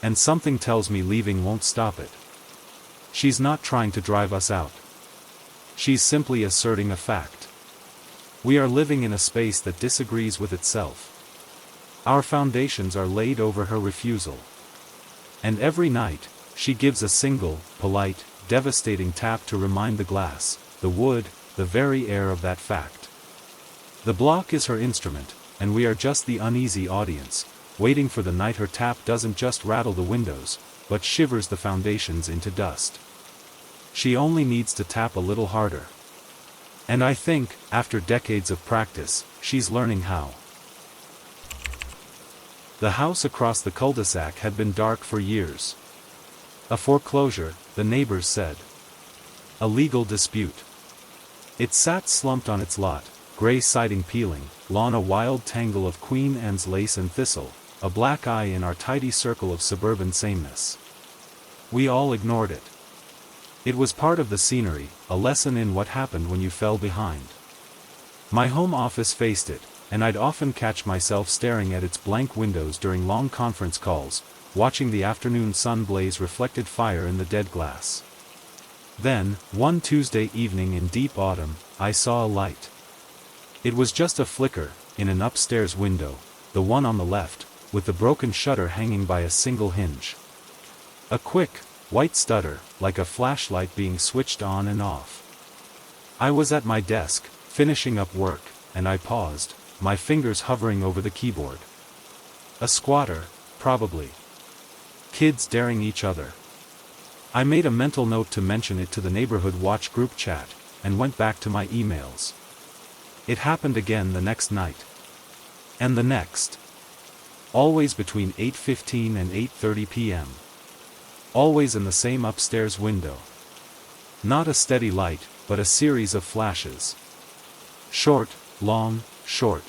And something tells me leaving won't stop it. She's not trying to drive us out. She's simply asserting a fact. We are living in a space that disagrees with itself. Our foundations are laid over her refusal. And every night, she gives a single, polite, devastating tap to remind the glass, the wood, the very air of that fact. The block is her instrument, and we are just the uneasy audience, waiting for the night her tap doesn't just rattle the windows, but shivers the foundations into dust. She only needs to tap a little harder. And I think, after decades of practice, she's learning how. The house across the cul-de-sac had been dark for years. A foreclosure, the neighbors said. A legal dispute. It sat slumped on its lot, gray siding peeling, lawn a wild tangle of Queen Anne's lace and thistle, a black eye in our tidy circle of suburban sameness. We all ignored it. It was part of the scenery, a lesson in what happened when you fell behind. My home office faced it, and I'd often catch myself staring at its blank windows during long conference calls, watching the afternoon sun blaze reflected fire in the dead glass. Then, one Tuesday evening in deep autumn, I saw a light. It was just a flicker, in an upstairs window, the one on the left, with the broken shutter hanging by a single hinge. A quick, white stutter, like a flashlight being switched on and off. I was at my desk, finishing up work, and I paused, my fingers hovering over the keyboard. A squatter, probably. Kids daring each other. I made a mental note to mention it to the neighborhood watch group chat, and went back to my emails. It happened again the next night. And the next. Always between 8:15 and 8:30 p.m. Always in the same upstairs window. Not a steady light, but a series of flashes. Short, long, short.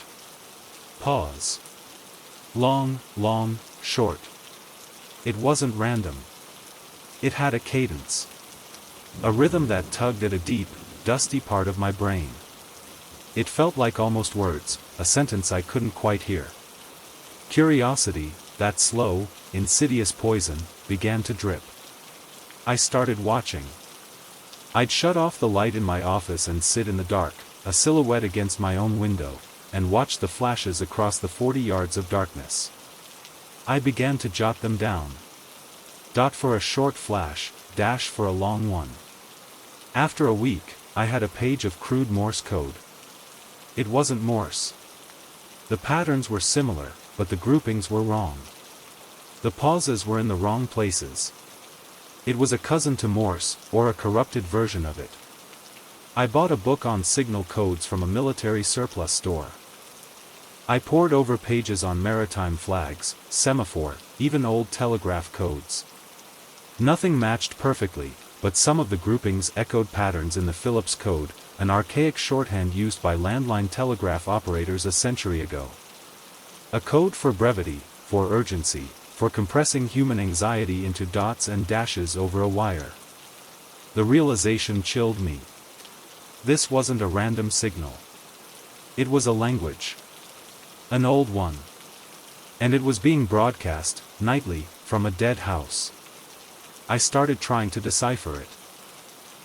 Pause. Long, long, short. It wasn't random. It had a cadence. A rhythm that tugged at a deep, dusty part of my brain. It felt like almost words, a sentence I couldn't quite hear. Curiosity, that slow, insidious poison, began to drip. I started watching. I'd shut off the light in my office and sit in the dark, a silhouette against my own window, and watch the flashes across the 40 yards of darkness. I began to jot them down. Dot for a short flash, dash for a long one. After a week, I had a page of crude Morse code. It wasn't Morse. The patterns were similar, but the groupings were wrong. The pauses were in the wrong places. It was a cousin to Morse, or a corrupted version of it. I bought a book on signal codes from a military surplus store. I pored over pages on maritime flags, semaphore, even old telegraph codes. Nothing matched perfectly, but some of the groupings echoed patterns in the Phillips code, an archaic shorthand used by landline telegraph operators a century ago. A code for brevity, for urgency, for compressing human anxiety into dots and dashes over a wire. The realization chilled me. This wasn't a random signal. It was a language. An old one. And it was being broadcast, nightly, from a dead house. I started trying to decipher it.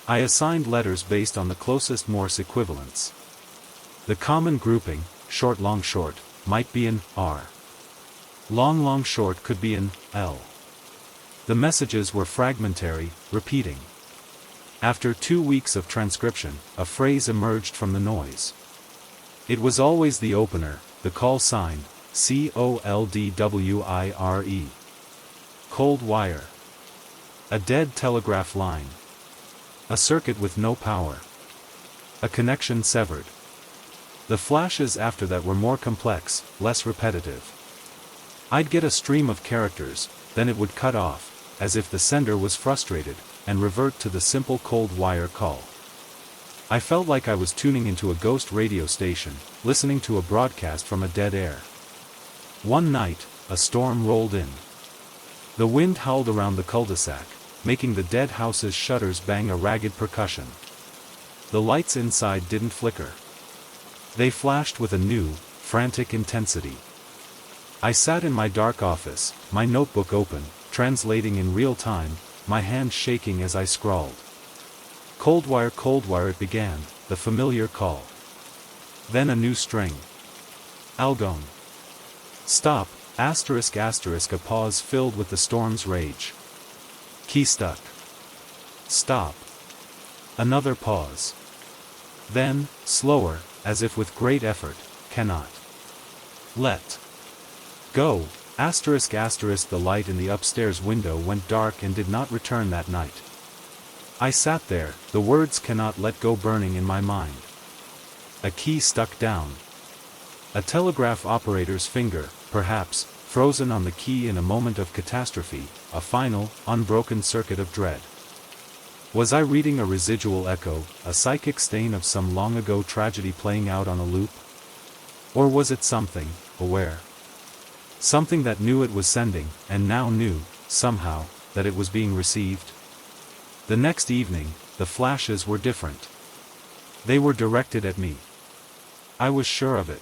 I assigned letters based on the closest Morse equivalents. The common grouping, short long short, might be an R. Long long short could be an L. The messages were fragmentary, repeating. After 2 weeks of transcription, a phrase emerged from the noise. It was always the opener, the call sign, COLDWIRE. Cold wire. A dead telegraph line. A circuit with no power. A connection severed. The flashes after that were more complex, less repetitive. I'd get a stream of characters, then it would cut off, as if the sender was frustrated, and revert to the simple cold wire call. I felt like I was tuning into a ghost radio station, listening to a broadcast from a dead air. One night, a storm rolled in. The wind howled around the cul-de-sac, making the dead house's shutters bang a ragged percussion. The lights inside didn't flicker. They flashed with a new, frantic intensity. I sat in my dark office, my notebook open, translating in real time, my hands shaking as I scrawled. Cold wire it began, the familiar call. Then a new string. Algone. Stop, asterisk asterisk, a pause filled with the storm's rage. Key stuck. Stop. Another pause. Then, slower, as if with great effort, cannot. Let go, asterisk asterisk, the light in the upstairs window went dark and did not return that night. I sat there, the words cannot let go burning in my mind. A key stuck down. A telegraph operator's finger, perhaps, frozen on the key in a moment of catastrophe, a final, unbroken circuit of dread. Was I reading a residual echo, a psychic stain of some long-ago tragedy playing out on a loop? Or was it something, aware? Something that knew it was sending, and now knew, somehow, that it was being received? The next evening, the flashes were different. They were directed at me. I was sure of it.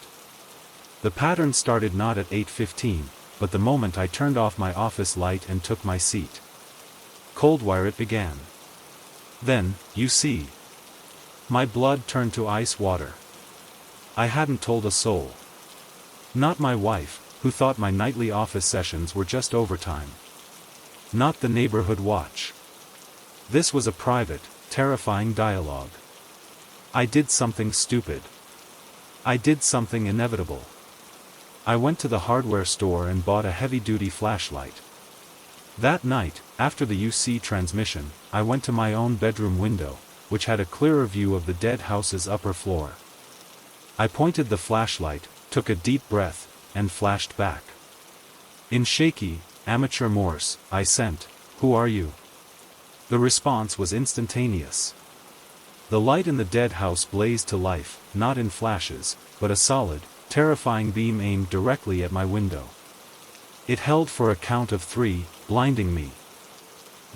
The pattern started not at 8:15, but the moment I turned off my office light and took my seat. Cold wire it began. Then, you see, my blood turned to ice water. I hadn't told a soul. Not my wife, who thought my nightly office sessions were just overtime. Not the neighborhood watch. This was a private, terrifying dialogue. I did something stupid. I did something inevitable. I went to the hardware store and bought a heavy-duty flashlight. That night, after the UC transmission, I went to my own bedroom window, which had a clearer view of the dead house's upper floor. I pointed the flashlight, took a deep breath, and flashed back. In shaky, amateur Morse, I sent, "Who are you?" The response was instantaneous. The light in the dead house blazed to life, not in flashes, but a solid, terrifying beam aimed directly at my window. It held for a count of 3, blinding me.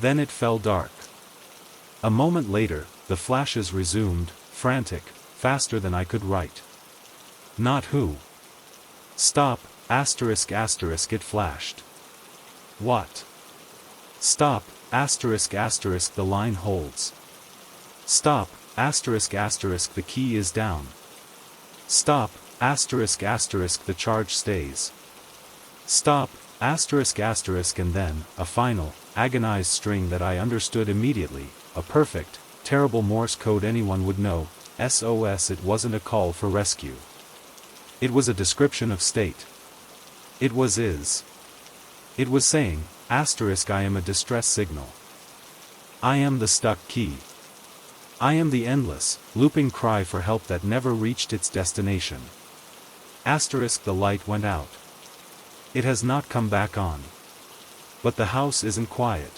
Then it fell dark. A moment later, the flashes resumed, frantic, faster than I could write. Not who. Stop, asterisk asterisk it flashed. What? Stop, asterisk asterisk the line holds. Stop, asterisk asterisk the key is down. Stop, asterisk asterisk the charge stays. Stop, asterisk asterisk and then, a final, agonized string that I understood immediately, a perfect, terrible Morse code anyone would know, SOS. It wasn't a call for rescue. It was a description of state. It was It was saying, asterisk I am a distress signal. I am the stuck key. I am the endless, looping cry for help that never reached its destination. Asterisk the light went out. It has not come back on. But the house isn't quiet.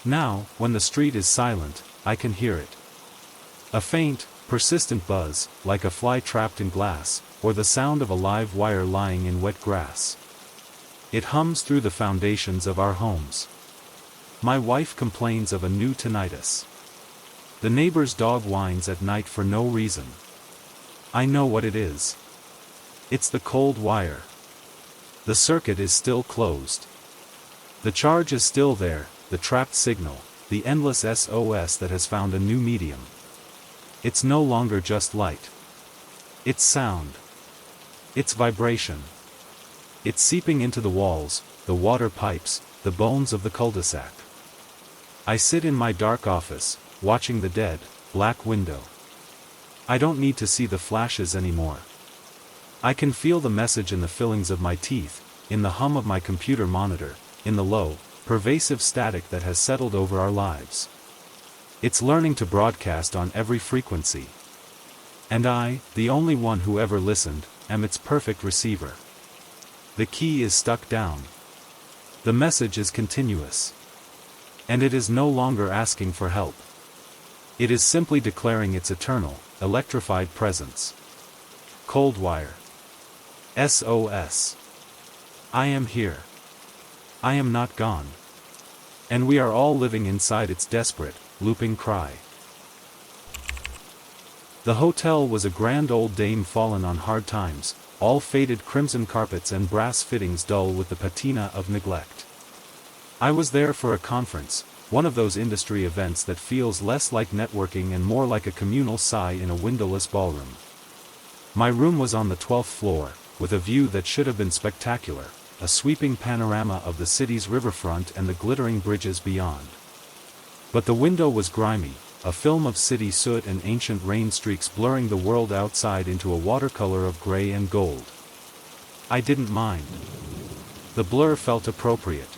Now, when the street is silent, I can hear it. A faint, persistent buzz, like a fly trapped in glass, or the sound of a live wire lying in wet grass. It hums through the foundations of our homes. My wife complains of a new tinnitus. The neighbor's dog whines at night for no reason. I know what it is. It's the cold wire. The circuit is still closed. The charge is still there, the trapped signal, the endless SOS that has found a new medium. It's no longer just light. It's sound. It's vibration. It's seeping into the walls, the water pipes, the bones of the cul-de-sac. I sit in my dark office, watching the dead, black window. I don't need to see the flashes anymore. I can feel the message in the fillings of my teeth, in the hum of my computer monitor, in the low, pervasive static that has settled over our lives. It's learning to broadcast on every frequency. And I, the only one who ever listened, am its perfect receiver. The key is stuck down. The message is continuous. And it is no longer asking for help. It is simply declaring its eternal, electrified presence. Cold wire. SOS. I am here. I am not gone. And we are all living inside its desperate, looping cry. The hotel was a grand old dame fallen on hard times, all faded crimson carpets and brass fittings dull with the patina of neglect. I was there for a conference, one of those industry events that feels less like networking and more like a communal sigh in a windowless ballroom. My room was on the 12th floor, with a view that should have been spectacular, a sweeping panorama of the city's riverfront and the glittering bridges beyond. But the window was grimy, a film of city soot and ancient rain streaks blurring the world outside into a watercolor of gray and gold. I didn't mind. The blur felt appropriate.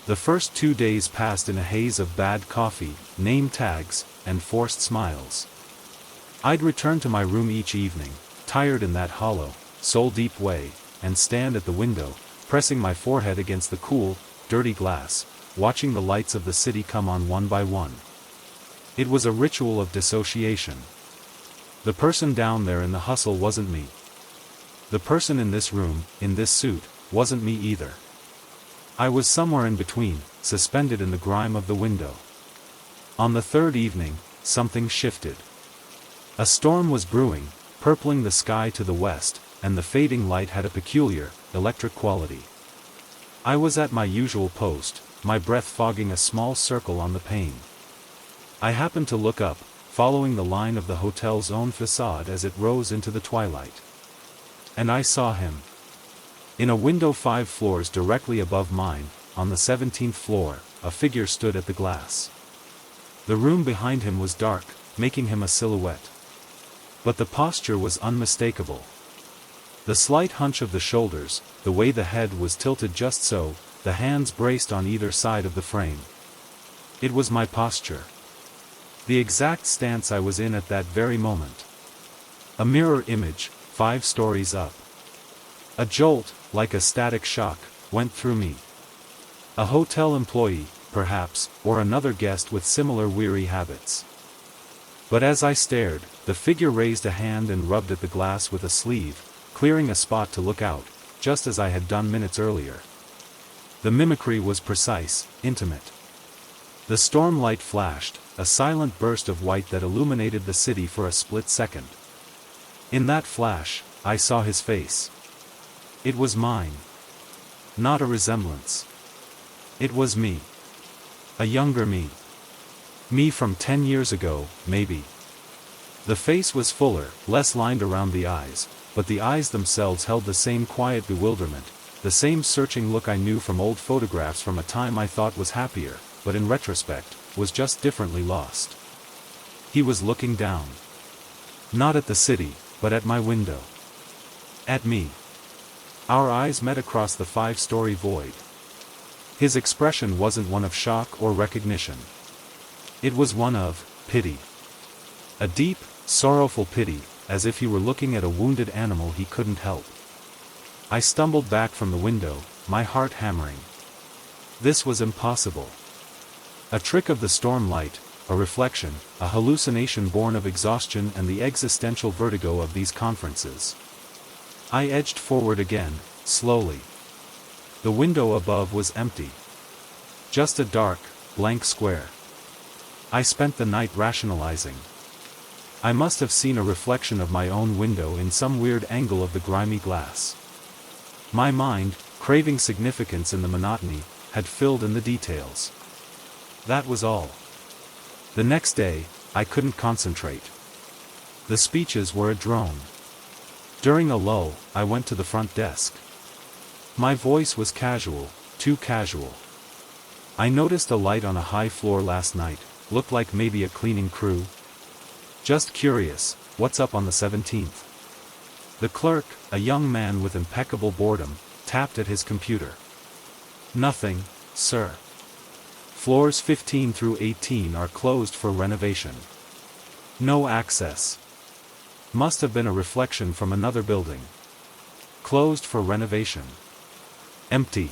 The first 2 days passed in a haze of bad coffee, name tags, and forced smiles. I'd return to my room each evening, tired in that hollow, soul-deep way, and stand at the window, pressing my forehead against the cool, dirty glass, watching the lights of the city come on one by one. It was a ritual of dissociation. The person down there in the hustle wasn't me. The person in this room, in this suit, wasn't me either. I was somewhere in between, suspended in the grime of the window. On the third evening, something shifted. A storm was brewing, purpling the sky to the west, and the fading light had a peculiar, electric quality. I was at my usual post, my breath fogging a small circle on the pane. I happened to look up, following the line of the hotel's own facade as it rose into the twilight. And I saw him. In a window 5 floors directly above mine, on the 17th floor, a figure stood at the glass. The room behind him was dark, making him a silhouette. But the posture was unmistakable. The slight hunch of the shoulders, the way the head was tilted just so, the hands braced on either side of the frame. It was my posture. The exact stance I was in at that very moment. A mirror image, 5 stories up. A jolt, like a static shock, went through me. A hotel employee, perhaps, or another guest with similar weary habits. But as I stared, the figure raised a hand and rubbed at the glass with a sleeve, clearing a spot to look out, just as I had done minutes earlier. The mimicry was precise, intimate. The storm light flashed, a silent burst of white that illuminated the city for a split second. In that flash, I saw his face. It was mine. Not a resemblance. It was me. A younger me. Me from 10 years ago, maybe. The face was fuller, less lined around the eyes, but the eyes themselves held the same quiet bewilderment, the same searching look I knew from old photographs from a time I thought was happier, but in retrospect, was just differently lost. He was looking down. Not at the city, but at my window. At me. Our eyes met across the 5-story void. His expression wasn't one of shock or recognition. It was one of pity. A deep, sorrowful pity, as if he were looking at a wounded animal he couldn't help. I stumbled back from the window, my heart hammering. This was impossible. A trick of the storm light, a reflection, a hallucination born of exhaustion and the existential vertigo of these conferences. I edged forward again, slowly. The window above was empty. Just a dark, blank square. I spent the night rationalizing. I must have seen a reflection of my own window in some weird angle of the grimy glass. My mind, craving significance in the monotony, had filled in the details. That was all. The next day, I couldn't concentrate. The speeches were a drone. During a lull, I went to the front desk. My voice was casual, too casual. I noticed a light on a high floor last night, looked like maybe a cleaning crew. Just curious, what's up on the 17th? The clerk, a young man with impeccable boredom, tapped at his computer. Nothing, sir. Floors 15 through 18 are closed for renovation. No access. Must have been a reflection from another building. Closed for renovation. Empty.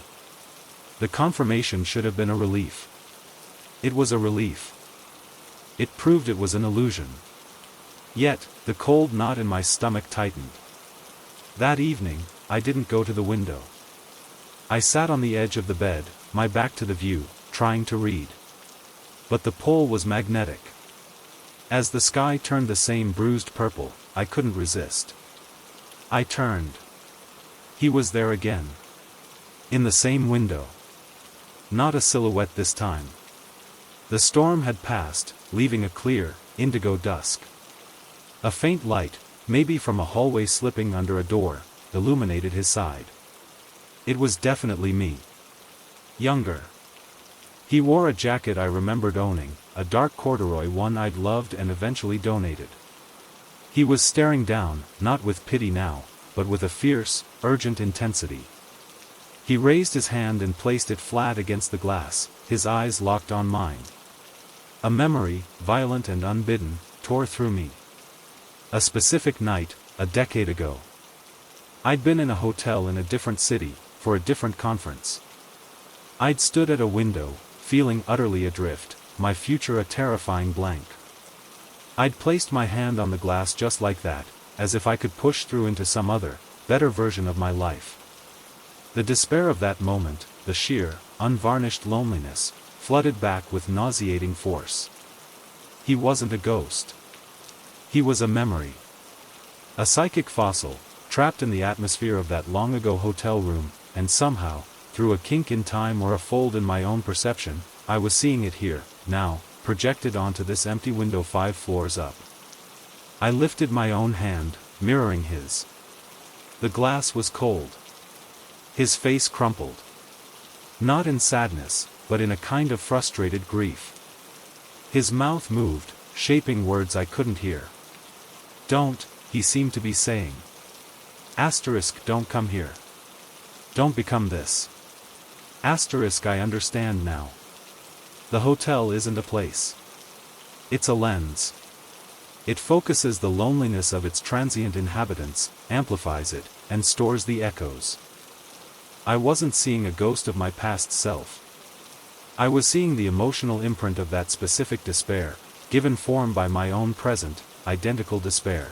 The confirmation should have been a relief. It was a relief. It proved it was an illusion. Yet, the cold knot in my stomach tightened. That evening, I didn't go to the window. I sat on the edge of the bed, my back to the view, trying to read. But the pull was magnetic. As the sky turned the same bruised purple, I couldn't resist. I turned. He was there again. In the same window. Not a silhouette this time. The storm had passed, leaving a clear, indigo dusk. A faint light, maybe from a hallway slipping under a door, illuminated his side. It was definitely me. Younger. He wore a jacket I remembered owning, a dark corduroy one I'd loved and eventually donated. He was staring down, not with pity now, but with a fierce, urgent intensity. He raised his hand and placed it flat against the glass, his eyes locked on mine. A memory, violent and unbidden, tore through me. A specific night, a decade ago. I'd been in a hotel in a different city, for a different conference. I'd stood at a window, feeling utterly adrift, my future a terrifying blank. I'd placed my hand on the glass just like that, as if I could push through into some other, better version of my life. The despair of that moment, the sheer, unvarnished loneliness, flooded back with nauseating force. He wasn't a ghost. He was a memory. A psychic fossil, trapped in the atmosphere of that long-ago hotel room, and somehow, through a kink in time or a fold in my own perception, I was seeing it here, now, projected onto this empty window 5 floors up. I lifted my own hand, mirroring his. The glass was cold. His face crumpled. Not in sadness, but in a kind of frustrated grief. His mouth moved, shaping words I couldn't hear. Don't, he seemed to be saying. Asterisk, don't come here. Don't become this. Asterisk, I understand now. The hotel isn't a place. It's a lens. It focuses the loneliness of its transient inhabitants, amplifies it, and stores the echoes. I wasn't seeing a ghost of my past self. I was seeing the emotional imprint of that specific despair, given form by my own present, identical despair.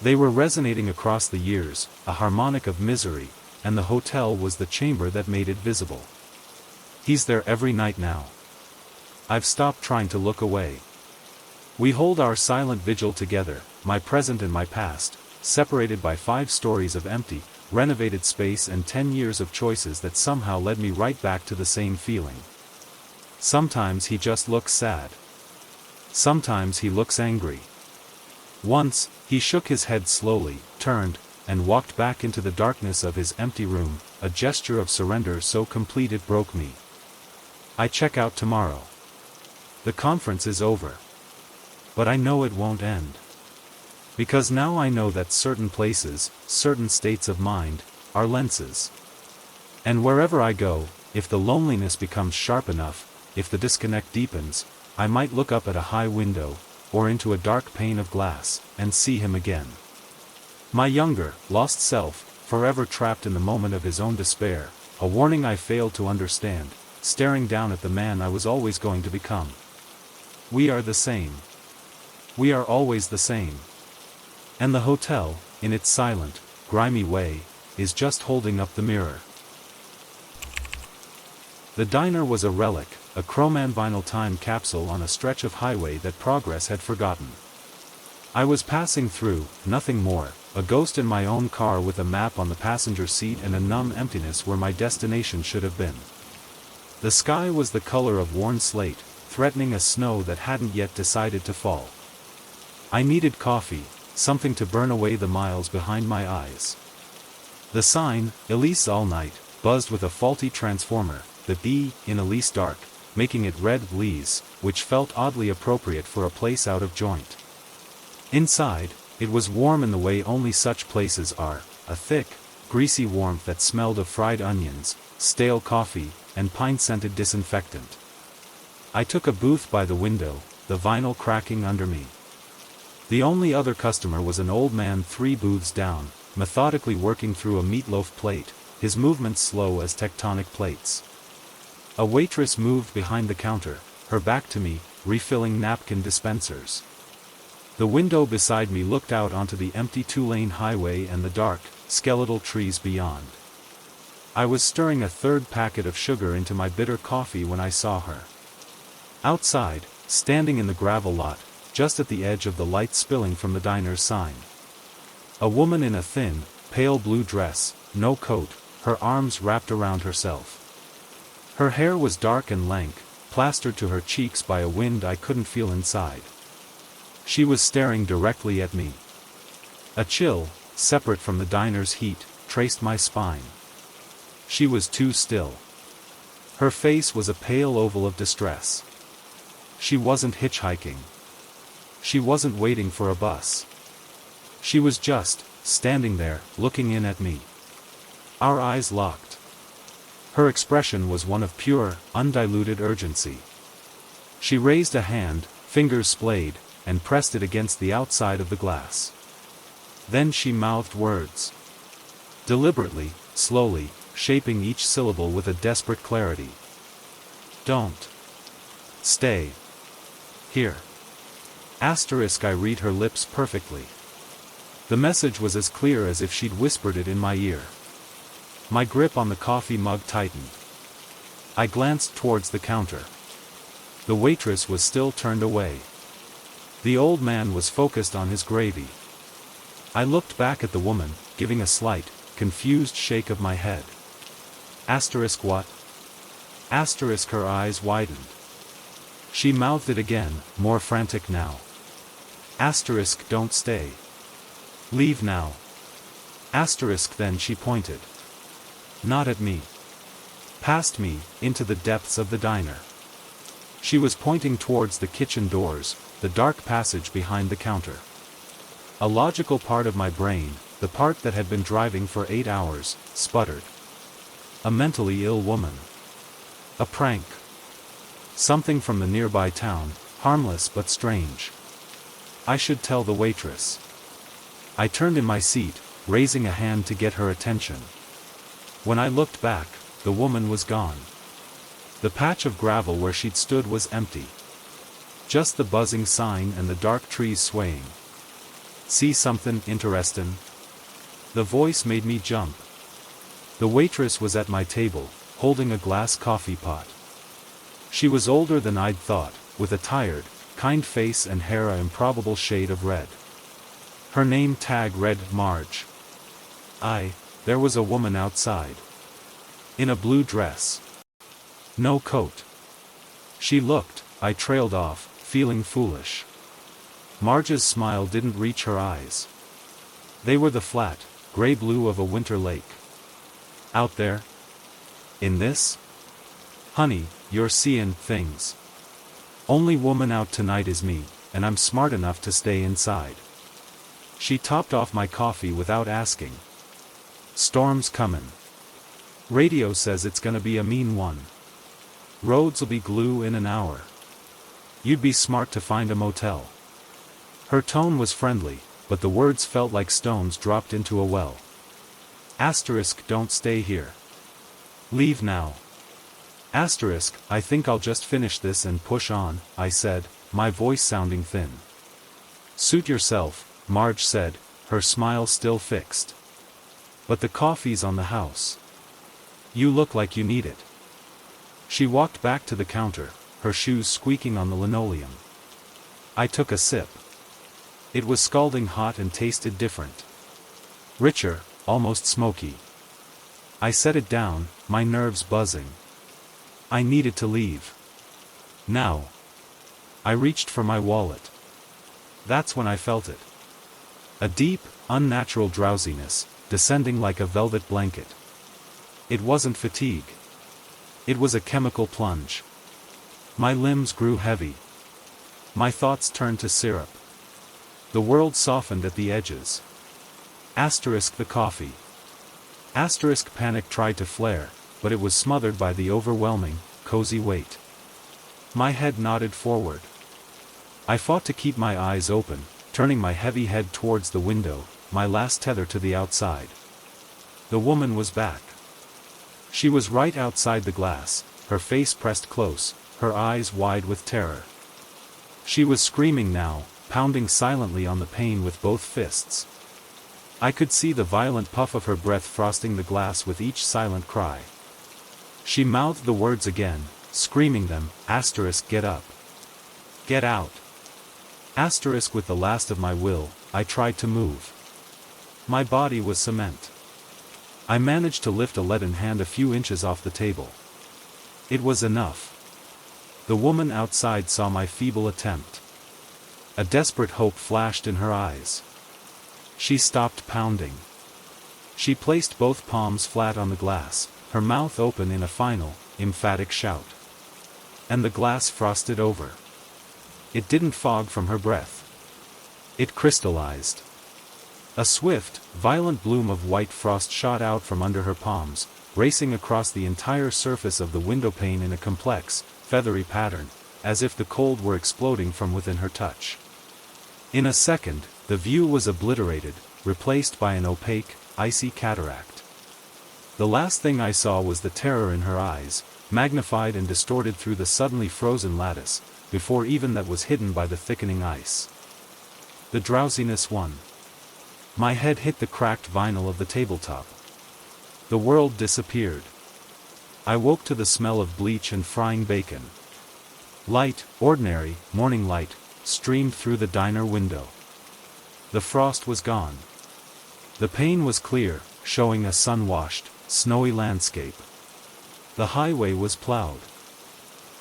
They were resonating across the years, a harmonic of misery, and the hotel was the chamber that made it visible. He's there every night now. I've stopped trying to look away. We hold our silent vigil together, my present and my past, separated by 5 stories of empty, renovated space and 10 years of choices that somehow led me right back to the same feeling. Sometimes he just looks sad. Sometimes he looks angry. Once, he shook his head slowly, turned, and walked back into the darkness of his empty room, a gesture of surrender so complete it broke me. I check out tomorrow. The conference is over. But I know it won't end. Because now I know that certain places, certain states of mind, are lenses. And wherever I go, if the loneliness becomes sharp enough, if the disconnect deepens, I might look up at a high window, or into a dark pane of glass, and see him again. My younger, lost self, forever trapped in the moment of his own despair, a warning I failed to understand, staring down at the man I was always going to become. We are the same. We are always the same. And the hotel, in its silent, grimy way, is just holding up the mirror. The diner was a relic, a chroman vinyl time capsule on a stretch of highway that progress had forgotten. I was passing through, nothing more, a ghost in my own car with a map on the passenger seat and a numb emptiness where my destination should have been. The sky was the color of worn slate, threatening a snow that hadn't yet decided to fall. I needed coffee, something to burn away the miles behind my eyes. The sign, Elise all night, buzzed with a faulty transformer, the B in Elise dark, making it red Lise, which felt oddly appropriate for a place out of joint. Inside, it was warm in the way only such places are, a thick, greasy warmth that smelled of fried onions, stale coffee, and pine-scented disinfectant. I took a booth by the window, the vinyl cracking under me. The only other customer was an old man 3 booths down, methodically working through a meatloaf plate, his movements slow as tectonic plates. A waitress moved behind the counter, her back to me, refilling napkin dispensers. The window beside me looked out onto the empty 2-lane highway and the dark, skeletal trees beyond. I was stirring a 3rd packet of sugar into my bitter coffee when I saw her. Outside, standing in the gravel lot, just at the edge of the light spilling from the diner's sign. A woman in a thin, pale blue dress, no coat, her arms wrapped around herself. Her hair was dark and lank, plastered to her cheeks by a wind I couldn't feel inside. She was staring directly at me. A chill, separate from the diner's heat, traced my spine. She was too still. Her face was a pale oval of distress. She wasn't hitchhiking. She wasn't waiting for a bus. She was just, standing there, looking in at me. Our eyes locked. Her expression was one of pure, undiluted urgency. She raised a hand, fingers splayed, and pressed it against the outside of the glass. Then she mouthed words. Deliberately, slowly, shaping each syllable with a desperate clarity. Don't. Stay. Here. Asterisk. I read her lips perfectly. The message was as clear as if she'd whispered it in my ear. My grip on the coffee mug tightened. I glanced towards the counter. The waitress was still turned away. The old man was focused on his gravy. I looked back at the woman, giving a slight, confused shake of my head. Asterisk what? Asterisk. Her eyes widened. She mouthed it again, more frantic now. Asterisk. Don't stay. Leave now. Asterisk. Then she pointed. Not at me. Past me, into the depths of the diner. She was pointing towards the kitchen doors, the dark passage behind the counter. A logical part of my brain, the part that had been driving for 8 hours, sputtered. A mentally ill woman. A prank. Something from the nearby town, harmless but strange. I should tell the waitress. I turned in my seat, raising a hand to get her attention. When I looked back, the woman was gone. The patch of gravel where she'd stood was empty. Just the buzzing sign and the dark trees swaying. "See something interesting?" The voice made me jump. The waitress was at my table, holding a glass coffee pot. She was older than I'd thought, with a tired, kind face and hair a improbable shade of red. Her name tag read Marge. There was a woman outside. In a blue dress. No coat. She looked, I trailed off, feeling foolish. Marge's smile didn't reach her eyes. They were the flat, gray blue of a winter lake. Out there? In this? Honey, you're seeing things. Only woman out tonight is me, and I'm smart enough to stay inside. She topped off my coffee without asking. Storm's comin'. Radio says it's gonna be a mean one. Roads'll be glue in an hour. You'd be smart to find a motel. Her tone was friendly, but the words felt like stones dropped into a well. Asterisk, don't stay here. Leave now. Asterisk, I think I'll just finish this and push on, I said, my voice sounding thin. Suit yourself, Marge said, her smile still fixed. But the coffee's on the house. You look like you need it. She walked back to the counter, her shoes squeaking on the linoleum. I took a sip. It was scalding hot and tasted different. Richer, almost smoky. I set it down, my nerves buzzing. I needed to leave. Now. I reached for my wallet. That's when I felt it. A deep, unnatural drowsiness, descending like a velvet blanket. It wasn't fatigue. It was a chemical plunge. My limbs grew heavy. My thoughts turned to syrup. The world softened at the edges. Asterisk the coffee. Asterisk panic tried to flare, but it was smothered by the overwhelming, cozy weight. My head nodded forward. I fought to keep my eyes open, turning my heavy head towards the window, my last tether to the outside. The woman was back. She was right outside the glass, her face pressed close, her eyes wide with terror. She was screaming now, pounding silently on the pane with both fists. I could see the violent puff of her breath frosting the glass with each silent cry. She mouthed the words again, screaming them, asterisk get up. Get out. Asterisk with the last of my will, I tried to move. My body was cement. I managed to lift a leaden hand a few inches off the table. It was enough. The woman outside saw my feeble attempt. A desperate hope flashed in her eyes. She stopped pounding. She placed both palms flat on the glass, her mouth open in a final, emphatic shout. And the glass frosted over. It didn't fog from her breath. It crystallized. A swift, violent bloom of white frost shot out from under her palms, racing across the entire surface of the windowpane in a complex, feathery pattern, as if the cold were exploding from within her touch. In a second, the view was obliterated, replaced by an opaque, icy cataract. The last thing I saw was the terror in her eyes, magnified and distorted through the suddenly frozen lattice, before even that was hidden by the thickening ice. The drowsiness won. My head hit the cracked vinyl of the tabletop. The world disappeared. I woke to the smell of bleach and frying bacon. Light, ordinary, morning light, streamed through the diner window. The frost was gone. The pane was clear, showing a sun-washed, snowy landscape. The highway was plowed.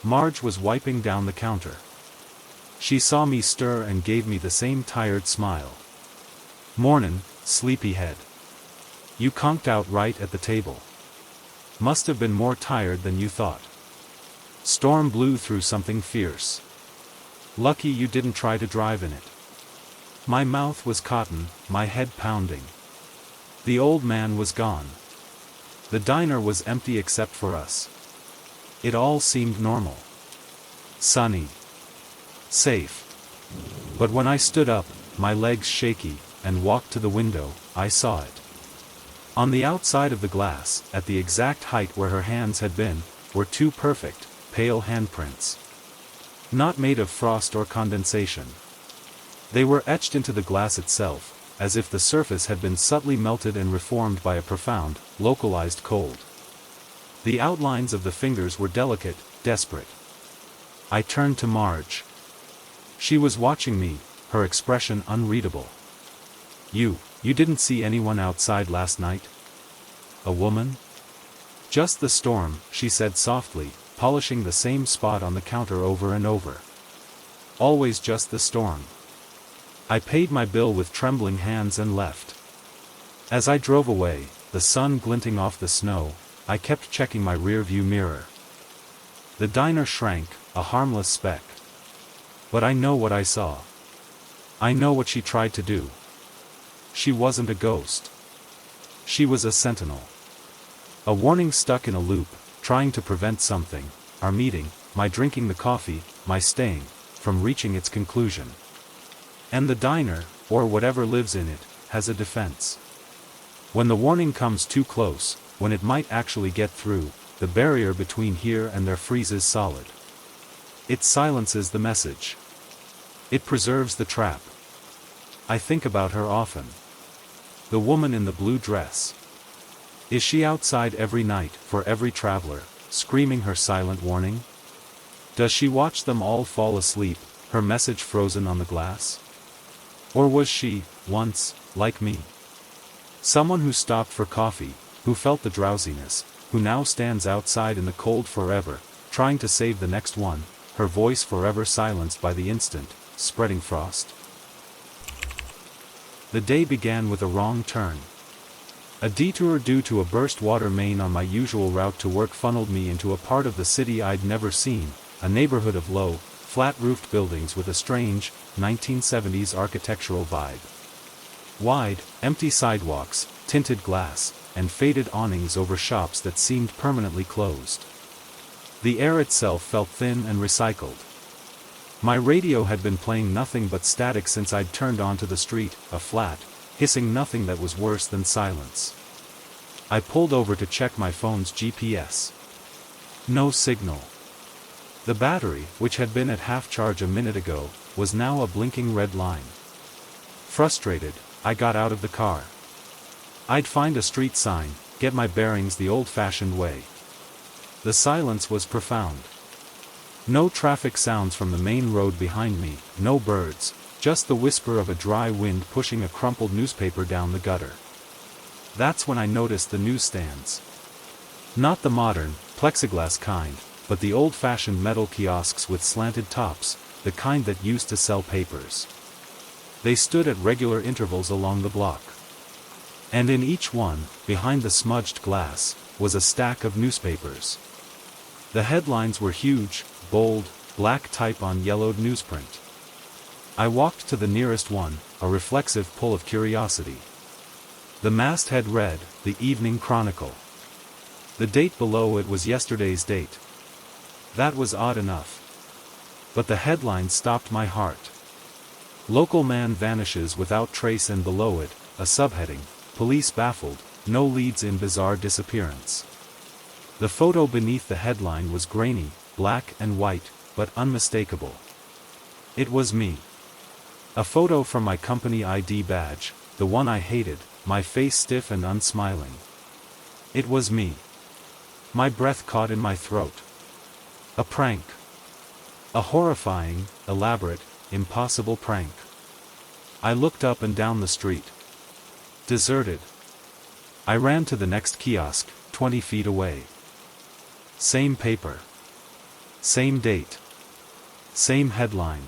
Marge was wiping down the counter. She saw me stir and gave me the same tired smile. Mornin', sleepyhead. You conked out right at the table. Must have been more tired than you thought. Storm blew through something fierce. Lucky you didn't try to drive in it. My mouth was cotton, my head pounding. The old man was gone. The diner was empty except for us. It all seemed normal. Sunny. Safe. But when I stood up, my legs shaky, and walked to the window, I saw it. On the outside of the glass, at the exact height where her hands had been, were two perfect, pale handprints. Not made of frost or condensation. They were etched into the glass itself, as if the surface had been subtly melted and reformed by a profound, localized cold. The outlines of the fingers were delicate, desperate. I turned to Marge. She was watching me, her expression unreadable. You didn't see anyone outside last night? A woman? Just the storm, she said softly, polishing the same spot on the counter over and over. Always just the storm. I paid my bill with trembling hands and left. As I drove away, the sun glinting off the snow, I kept checking my rearview mirror. The diner shrank, a harmless speck. But I know what I saw. I know what she tried to do. She wasn't a ghost. She was a sentinel. A warning stuck in a loop, trying to prevent something, our meeting, my drinking the coffee, my staying, from reaching its conclusion. And the diner, or whatever lives in it, has a defense. When the warning comes too close, when it might actually get through, the barrier between here and there freezes solid. It silences the message. It preserves the trap. I think about her often. The woman in the blue dress. Is she outside every night, for every traveler, screaming her silent warning? Does she watch them all fall asleep, her message frozen on the glass? Or was she, once, like me? Someone who stopped for coffee, who felt the drowsiness, who now stands outside in the cold forever, trying to save the next one, her voice forever silenced by the instant, spreading frost. The day began with a wrong turn. A detour due to a burst water main on my usual route to work funneled me into a part of the city I'd never seen, a neighborhood of low, flat-roofed buildings with a strange, 1970s architectural vibe. Wide, empty sidewalks, tinted glass, and faded awnings over shops that seemed permanently closed. The air itself felt thin and recycled. My radio had been playing nothing but static since I'd turned onto the street, a flat, hissing nothing that was worse than silence. I pulled over to check my phone's GPS. No signal. The battery, which had been at half charge a minute ago, was now a blinking red line. Frustrated, I got out of the car. I'd find a street sign, get my bearings the old-fashioned way. The silence was profound. No traffic sounds from the main road behind me, no birds, just the whisper of a dry wind pushing a crumpled newspaper down the gutter. That's when I noticed the newsstands. Not the modern, plexiglass kind, but the old-fashioned metal kiosks with slanted tops, the kind that used to sell papers. They stood at regular intervals along the block. And in each one, behind the smudged glass, was a stack of newspapers. The headlines were huge, bold, black type on yellowed newsprint. I walked to the nearest one, a reflexive pull of curiosity. The masthead read, "The Evening Chronicle." The date below it was yesterday's date. That was odd enough. But the headline stopped my heart. "Local man vanishes without trace," and below it, a subheading, "Police baffled, no leads in bizarre disappearance." The photo beneath the headline was grainy, black and white, but unmistakable. It was me. A photo from my company ID badge, the one I hated, my face stiff and unsmiling. It was me. My breath caught in my throat. A prank. A horrifying, elaborate, impossible prank. I looked up and down the street. Deserted. I ran to the next kiosk, 20 feet away. Same paper. Same date. Same headline.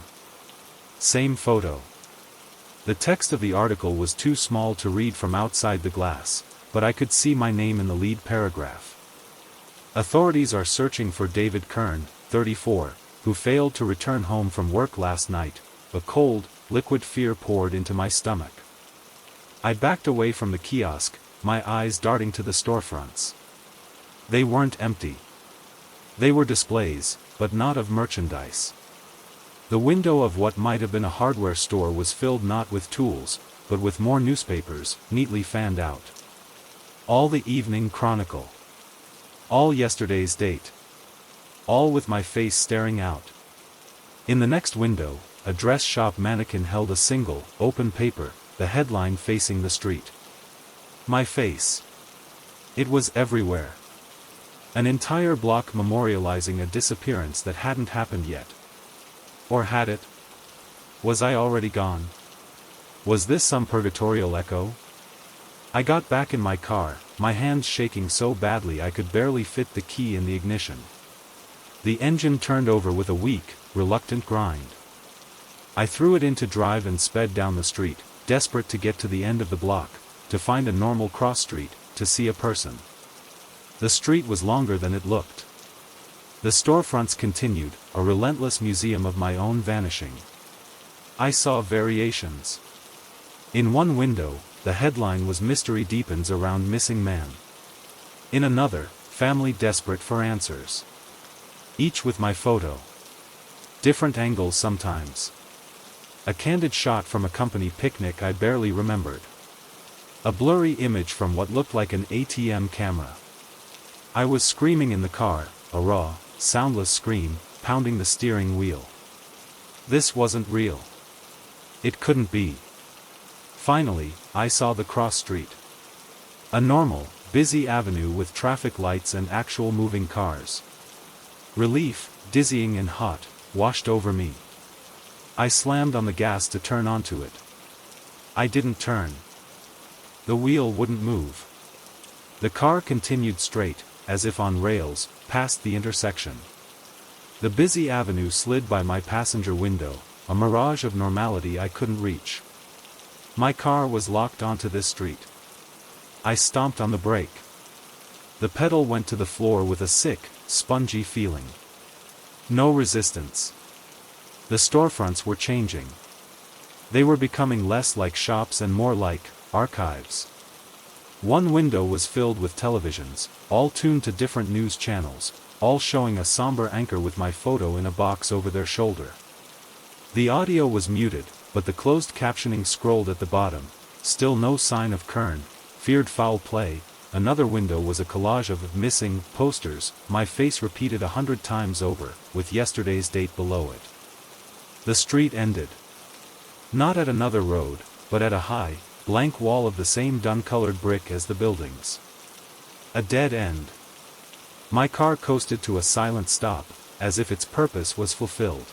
Same photo. The text of the article was too small to read from outside the glass, but I could see my name in the lead paragraph. Authorities are searching for David Kern, 34, who failed to return home from work last night. A cold, liquid fear poured into my stomach. I backed away from the kiosk, my eyes darting to the storefronts. They weren't empty. They were displays, but not of merchandise. The window of what might have been a hardware store was filled not with tools, but with more newspapers, neatly fanned out. All the Evening Chronicle. All yesterday's date. All with my face staring out. In the next window, a dress shop mannequin held a single, open paper, the headline facing the street. My face. It was everywhere. An entire block memorializing a disappearance that hadn't happened yet. Or had it? Was I already gone? Was this some purgatorial echo? I got back in my car, my hands shaking so badly I could barely fit the key in the ignition. The engine turned over with a weak, reluctant grind. I threw it into drive and sped down the street, desperate to get to the end of the block, to find a normal cross street, to see a person. The street was longer than it looked. The storefronts continued, a relentless museum of my own vanishing. I saw variations. In one window, the headline was "Mystery Deepens Around Missing Man." In another, "Family Desperate for Answers." Each with my photo. Different angles sometimes. A candid shot from a company picnic I barely remembered. A blurry image from what looked like an ATM camera. I was screaming in the car, a raw, soundless scream, pounding the steering wheel. This wasn't real. It couldn't be. Finally, I saw the cross street. A normal, busy avenue with traffic lights and actual moving cars. Relief, dizzying and hot, washed over me. I slammed on the gas to turn onto it. I didn't turn. The wheel wouldn't move. The car continued straight, as if on rails, past the intersection. The busy avenue slid by my passenger window, a mirage of normality I couldn't reach. My car was locked onto this street. I stomped on the brake. The pedal went to the floor with a sick, spongy feeling. No resistance. The storefronts were changing. They were becoming less like shops and more like archives. One window was filled with televisions, all tuned to different news channels, all showing a somber anchor with my photo in a box over their shoulder. The audio was muted, but the closed captioning scrolled at the bottom. Still no sign of Kern, feared foul play. Another window was a collage of missing posters, my face repeated 100 times over, with yesterday's date below it. The street ended. Not at another road, but at a high, blank wall of the same dun-colored brick as the buildings. A dead end. My car coasted to a silent stop, as if its purpose was fulfilled.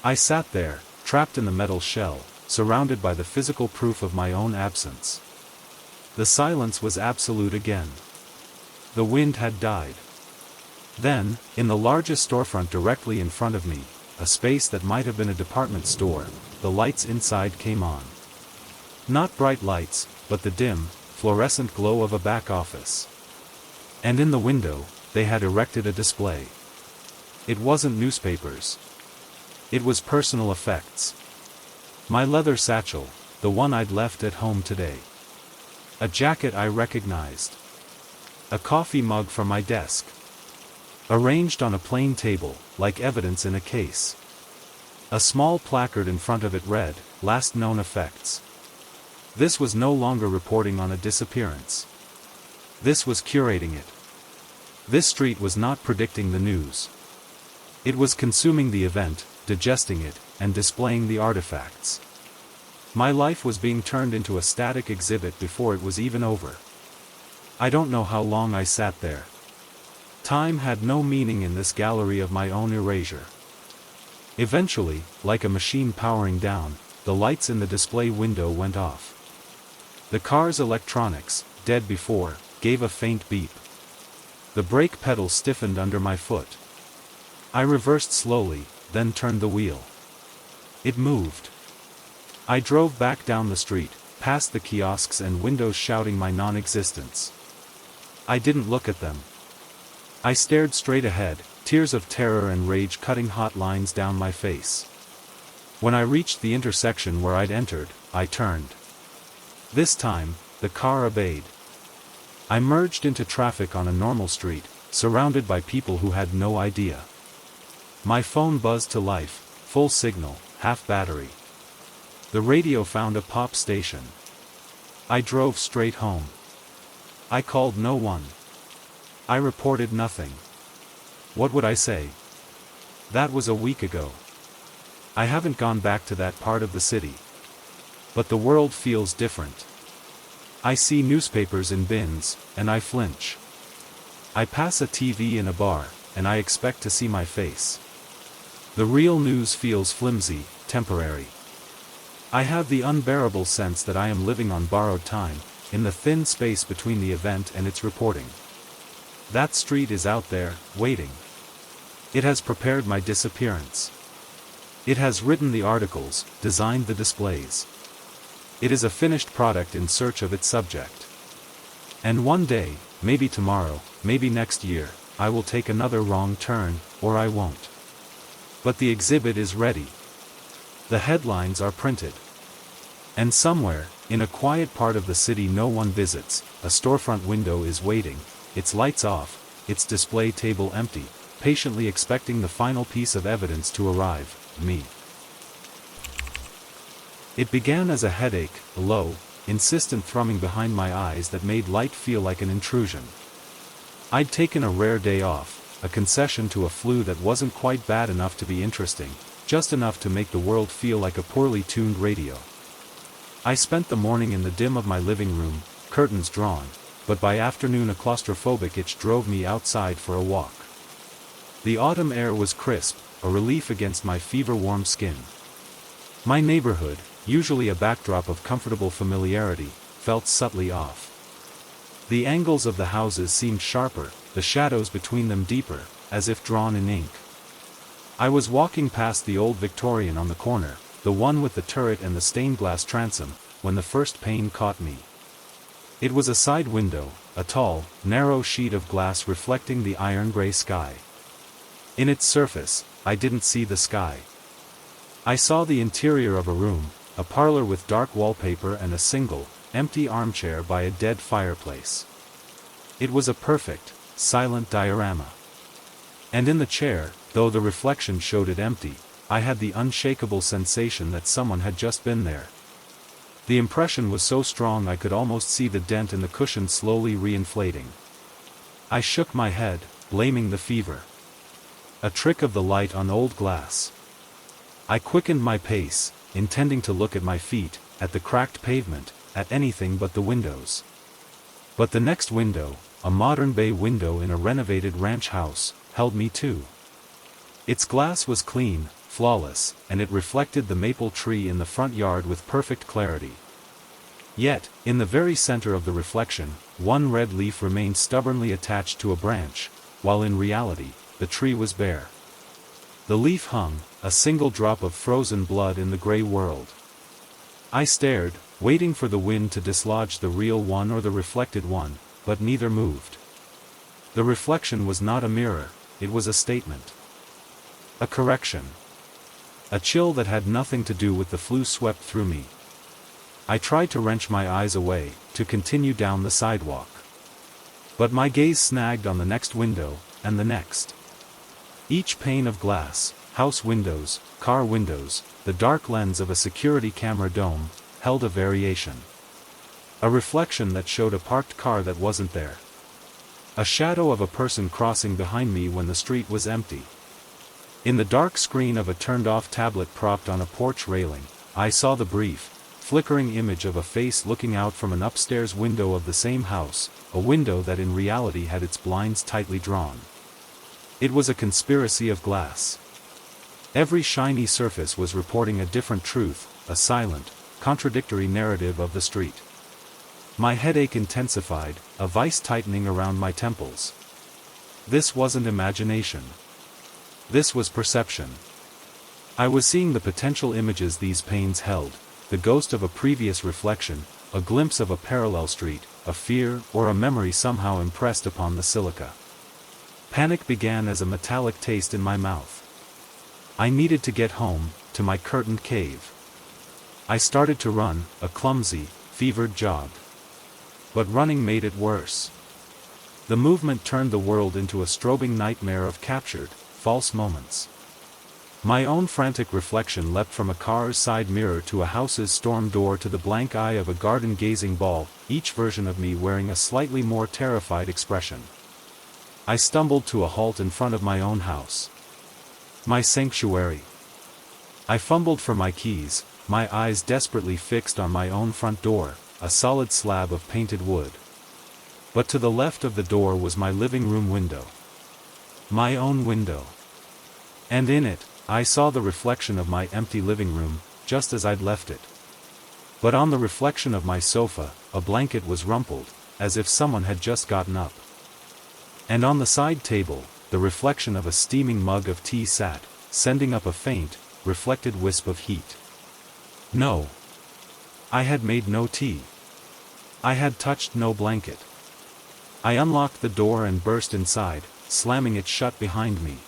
I sat there, trapped in the metal shell, surrounded by the physical proof of my own absence. The silence was absolute again. The wind had died. Then, in the largest storefront directly in front of me, a space that might have been a department store, the lights inside came on. Not bright lights, but the dim, fluorescent glow of a back office. And in the window, they had erected a display. It wasn't newspapers. It was personal effects. My leather satchel, the one I'd left at home today. A jacket I recognized. A coffee mug from my desk. Arranged on a plain table, like evidence in a case. A small placard in front of it read, "Last known effects." This was no longer reporting on a disappearance. This was curating it. This street was not predicting the news. It was consuming the event, digesting it, and displaying the artifacts. My life was being turned into a static exhibit before it was even over. I don't know how long I sat there. Time had no meaning in this gallery of my own erasure. Eventually, like a machine powering down, the lights in the display window went off. The car's electronics, dead before, gave a faint beep. The brake pedal stiffened under my foot. I reversed slowly, then turned the wheel. It moved. I drove back down the street, past the kiosks and windows shouting my non-existence. I didn't look at them. I stared straight ahead, tears of terror and rage cutting hot lines down my face. When I reached the intersection where I'd entered, I turned. This time, the car obeyed. I merged into traffic on a normal street, surrounded by people who had no idea. My phone buzzed to life, full signal, half battery. The radio found a pop station. I drove straight home. I called no one. I reported nothing. What would I say? That was a week ago. I haven't gone back to that part of the city. But the world feels different. I see newspapers in bins, and I flinch. I pass a TV in a bar, and I expect to see my face. The real news feels flimsy, temporary. I have the unbearable sense that I am living on borrowed time, in the thin space between the event and its reporting. That street is out there, waiting. It has prepared my disappearance. It has written the articles, designed the displays. It is a finished product in search of its subject. And one day, maybe tomorrow, maybe next year, I will take another wrong turn, or I won't. But the exhibit is ready. The headlines are printed. And somewhere, in a quiet part of the city no one visits, a storefront window is waiting, its lights off, its display table empty, patiently expecting the final piece of evidence to arrive, me. It began as a headache, a low, insistent thrumming behind my eyes that made light feel like an intrusion. I'd taken a rare day off, a concession to a flu that wasn't quite bad enough to be interesting, just enough to make the world feel like a poorly tuned radio. I spent the morning in the dim of my living room, curtains drawn, but by afternoon a claustrophobic itch drove me outside for a walk. The autumn air was crisp, a relief against my fever-warm skin. My neighborhood, usually a backdrop of comfortable familiarity, felt subtly off. The angles of the houses seemed sharper, the shadows between them deeper, as if drawn in ink. I was walking past the old Victorian on the corner, the one with the turret and the stained glass transom, when the first pain caught me. It was a side window, a tall, narrow sheet of glass reflecting the iron-gray sky. In its surface, I didn't see the sky. I saw the interior of a room, a parlor with dark wallpaper and a single, empty armchair by a dead fireplace. It was a perfect, silent diorama. And in the chair, though the reflection showed it empty, I had the unshakable sensation that someone had just been there. The impression was so strong I could almost see the dent in the cushion slowly reinflating. I shook my head, blaming the fever. A trick of the light on old glass. I quickened my pace, intending to look at my feet, at the cracked pavement, at anything but the windows. But the next window, a modern bay window in a renovated ranch house, held me too. Its glass was clean, flawless, and it reflected the maple tree in the front yard with perfect clarity. Yet, in the very center of the reflection, one red leaf remained stubbornly attached to a branch, while in reality, the tree was bare. The leaf hung, a single drop of frozen blood in the gray world. I stared, waiting for the wind to dislodge the real one or the reflected one, but neither moved. The reflection was not a mirror, it was a statement. A correction. A chill that had nothing to do with the flu swept through me. I tried to wrench my eyes away, to continue down the sidewalk. But my gaze snagged on the next window, and the next. Each pane of glass, house windows, car windows, the dark lens of a security camera dome, held a variation. A reflection that showed a parked car that wasn't there. A shadow of a person crossing behind me when the street was empty. In the dark screen of a turned-off tablet propped on a porch railing, I saw the brief, flickering image of a face looking out from an upstairs window of the same house, a window that in reality had its blinds tightly drawn. It was a conspiracy of glass. Every shiny surface was reporting a different truth, a silent, contradictory narrative of the street. My headache intensified, a vice tightening around my temples. This wasn't imagination. This was perception. I was seeing the potential images these panes held, the ghost of a previous reflection, a glimpse of a parallel street, a fear or a memory somehow impressed upon the silica. Panic began as a metallic taste in my mouth. I needed to get home, to my curtained cave. I started to run, a clumsy, fevered jog. But running made it worse. The movement turned the world into a strobing nightmare of captured, false moments. My own frantic reflection leapt from a car's side mirror to a house's storm door to the blank eye of a garden-gazing ball, each version of me wearing a slightly more terrified expression. I stumbled to a halt in front of my own house. My sanctuary. I fumbled for my keys, my eyes desperately fixed on my own front door, a solid slab of painted wood. But to the left of the door was my living room window. My own window. And in it, I saw the reflection of my empty living room, just as I'd left it. But on the reflection of my sofa, a blanket was rumpled, as if someone had just gotten up. And on the side table, the reflection of a steaming mug of tea sat, sending up a faint, reflected wisp of heat. No. I had made no tea. I had touched no blanket. I unlocked the door and burst inside, slamming it shut behind me.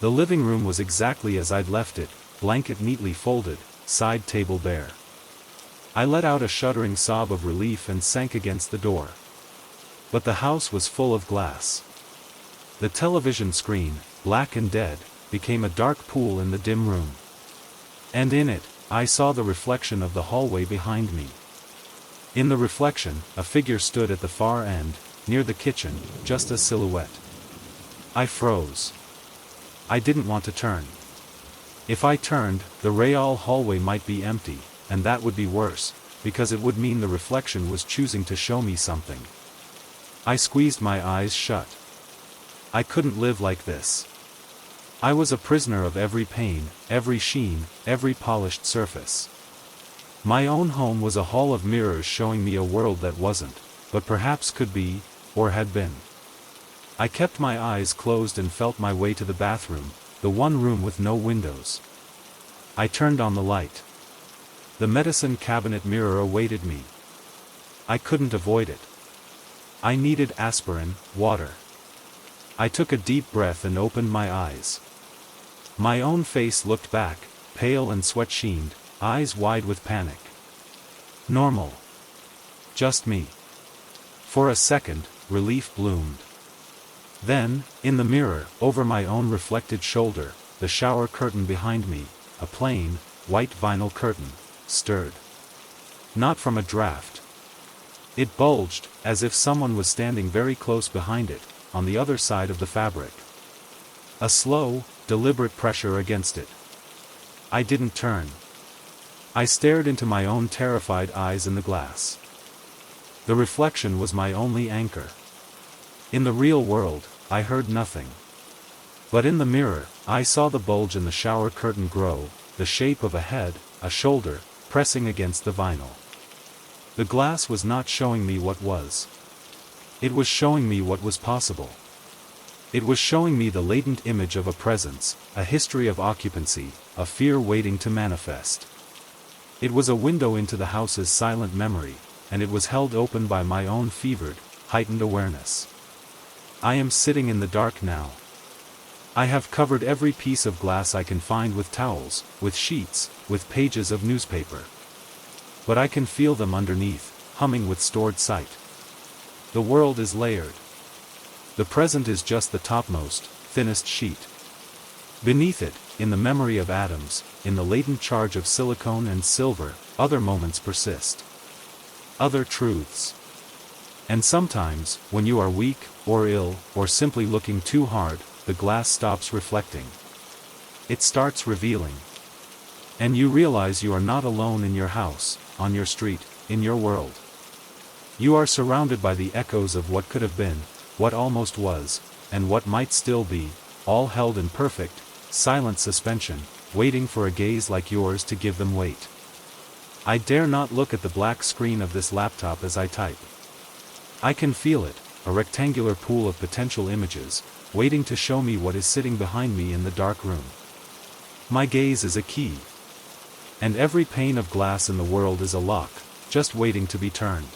The living room was exactly as I'd left it, blanket neatly folded, side table bare. I let out a shuddering sob of relief and sank against the door. But the house was full of glass. The television screen, black and dead, became a dark pool in the dim room. And in it, I saw the reflection of the hallway behind me. In the reflection, a figure stood at the far end, near the kitchen, just a silhouette. I froze. I didn't want to turn. If I turned, the real hallway might be empty, and that would be worse, because it would mean the reflection was choosing to show me something. I squeezed my eyes shut. I couldn't live like this. I was a prisoner of every pane, every sheen, every polished surface. My own home was a hall of mirrors showing me a world that wasn't, but perhaps could be, or had been. I kept my eyes closed and felt my way to the bathroom, the one room with no windows. I turned on the light. The medicine cabinet mirror awaited me. I couldn't avoid it. I needed aspirin, water. I took a deep breath and opened my eyes. My own face looked back, pale and sweat-sheened, eyes wide with panic. Normal. Just me. For a second, relief bloomed. Then, in the mirror, over my own reflected shoulder, the shower curtain behind me, a plain, white vinyl curtain, stirred. Not from a draft. It bulged, as if someone was standing very close behind it, on the other side of the fabric. A slow, deliberate pressure against it. I didn't turn. I stared into my own terrified eyes in the glass. The reflection was my only anchor. In the real world, I heard nothing. But in the mirror, I saw the bulge in the shower curtain grow, the shape of a head, a shoulder, pressing against the vinyl. The glass was not showing me what was. It was showing me what was possible. It was showing me the latent image of a presence, a history of occupancy, a fear waiting to manifest. It was a window into the house's silent memory, and it was held open by my own fevered, heightened awareness. I am sitting in the dark now. I have covered every piece of glass I can find with towels, with sheets, with pages of newspaper. But I can feel them underneath, humming with stored sight. The world is layered. The present is just the topmost, thinnest sheet. Beneath it, in the memory of atoms, in the latent charge of silicone and silver, other moments persist. Other truths. And sometimes, when you are weak, or ill, or simply looking too hard, the glass stops reflecting. It starts revealing. And you realize you are not alone in your house, on your street, in your world. You are surrounded by the echoes of what could have been, what almost was, and what might still be, all held in perfect, silent suspension, waiting for a gaze like yours to give them weight. I dare not look at the black screen of this laptop as I type. I can feel it, a rectangular pool of potential images, waiting to show me what is sitting behind me in the dark room. My gaze is a key. And every pane of glass in the world is a lock, just waiting to be turned.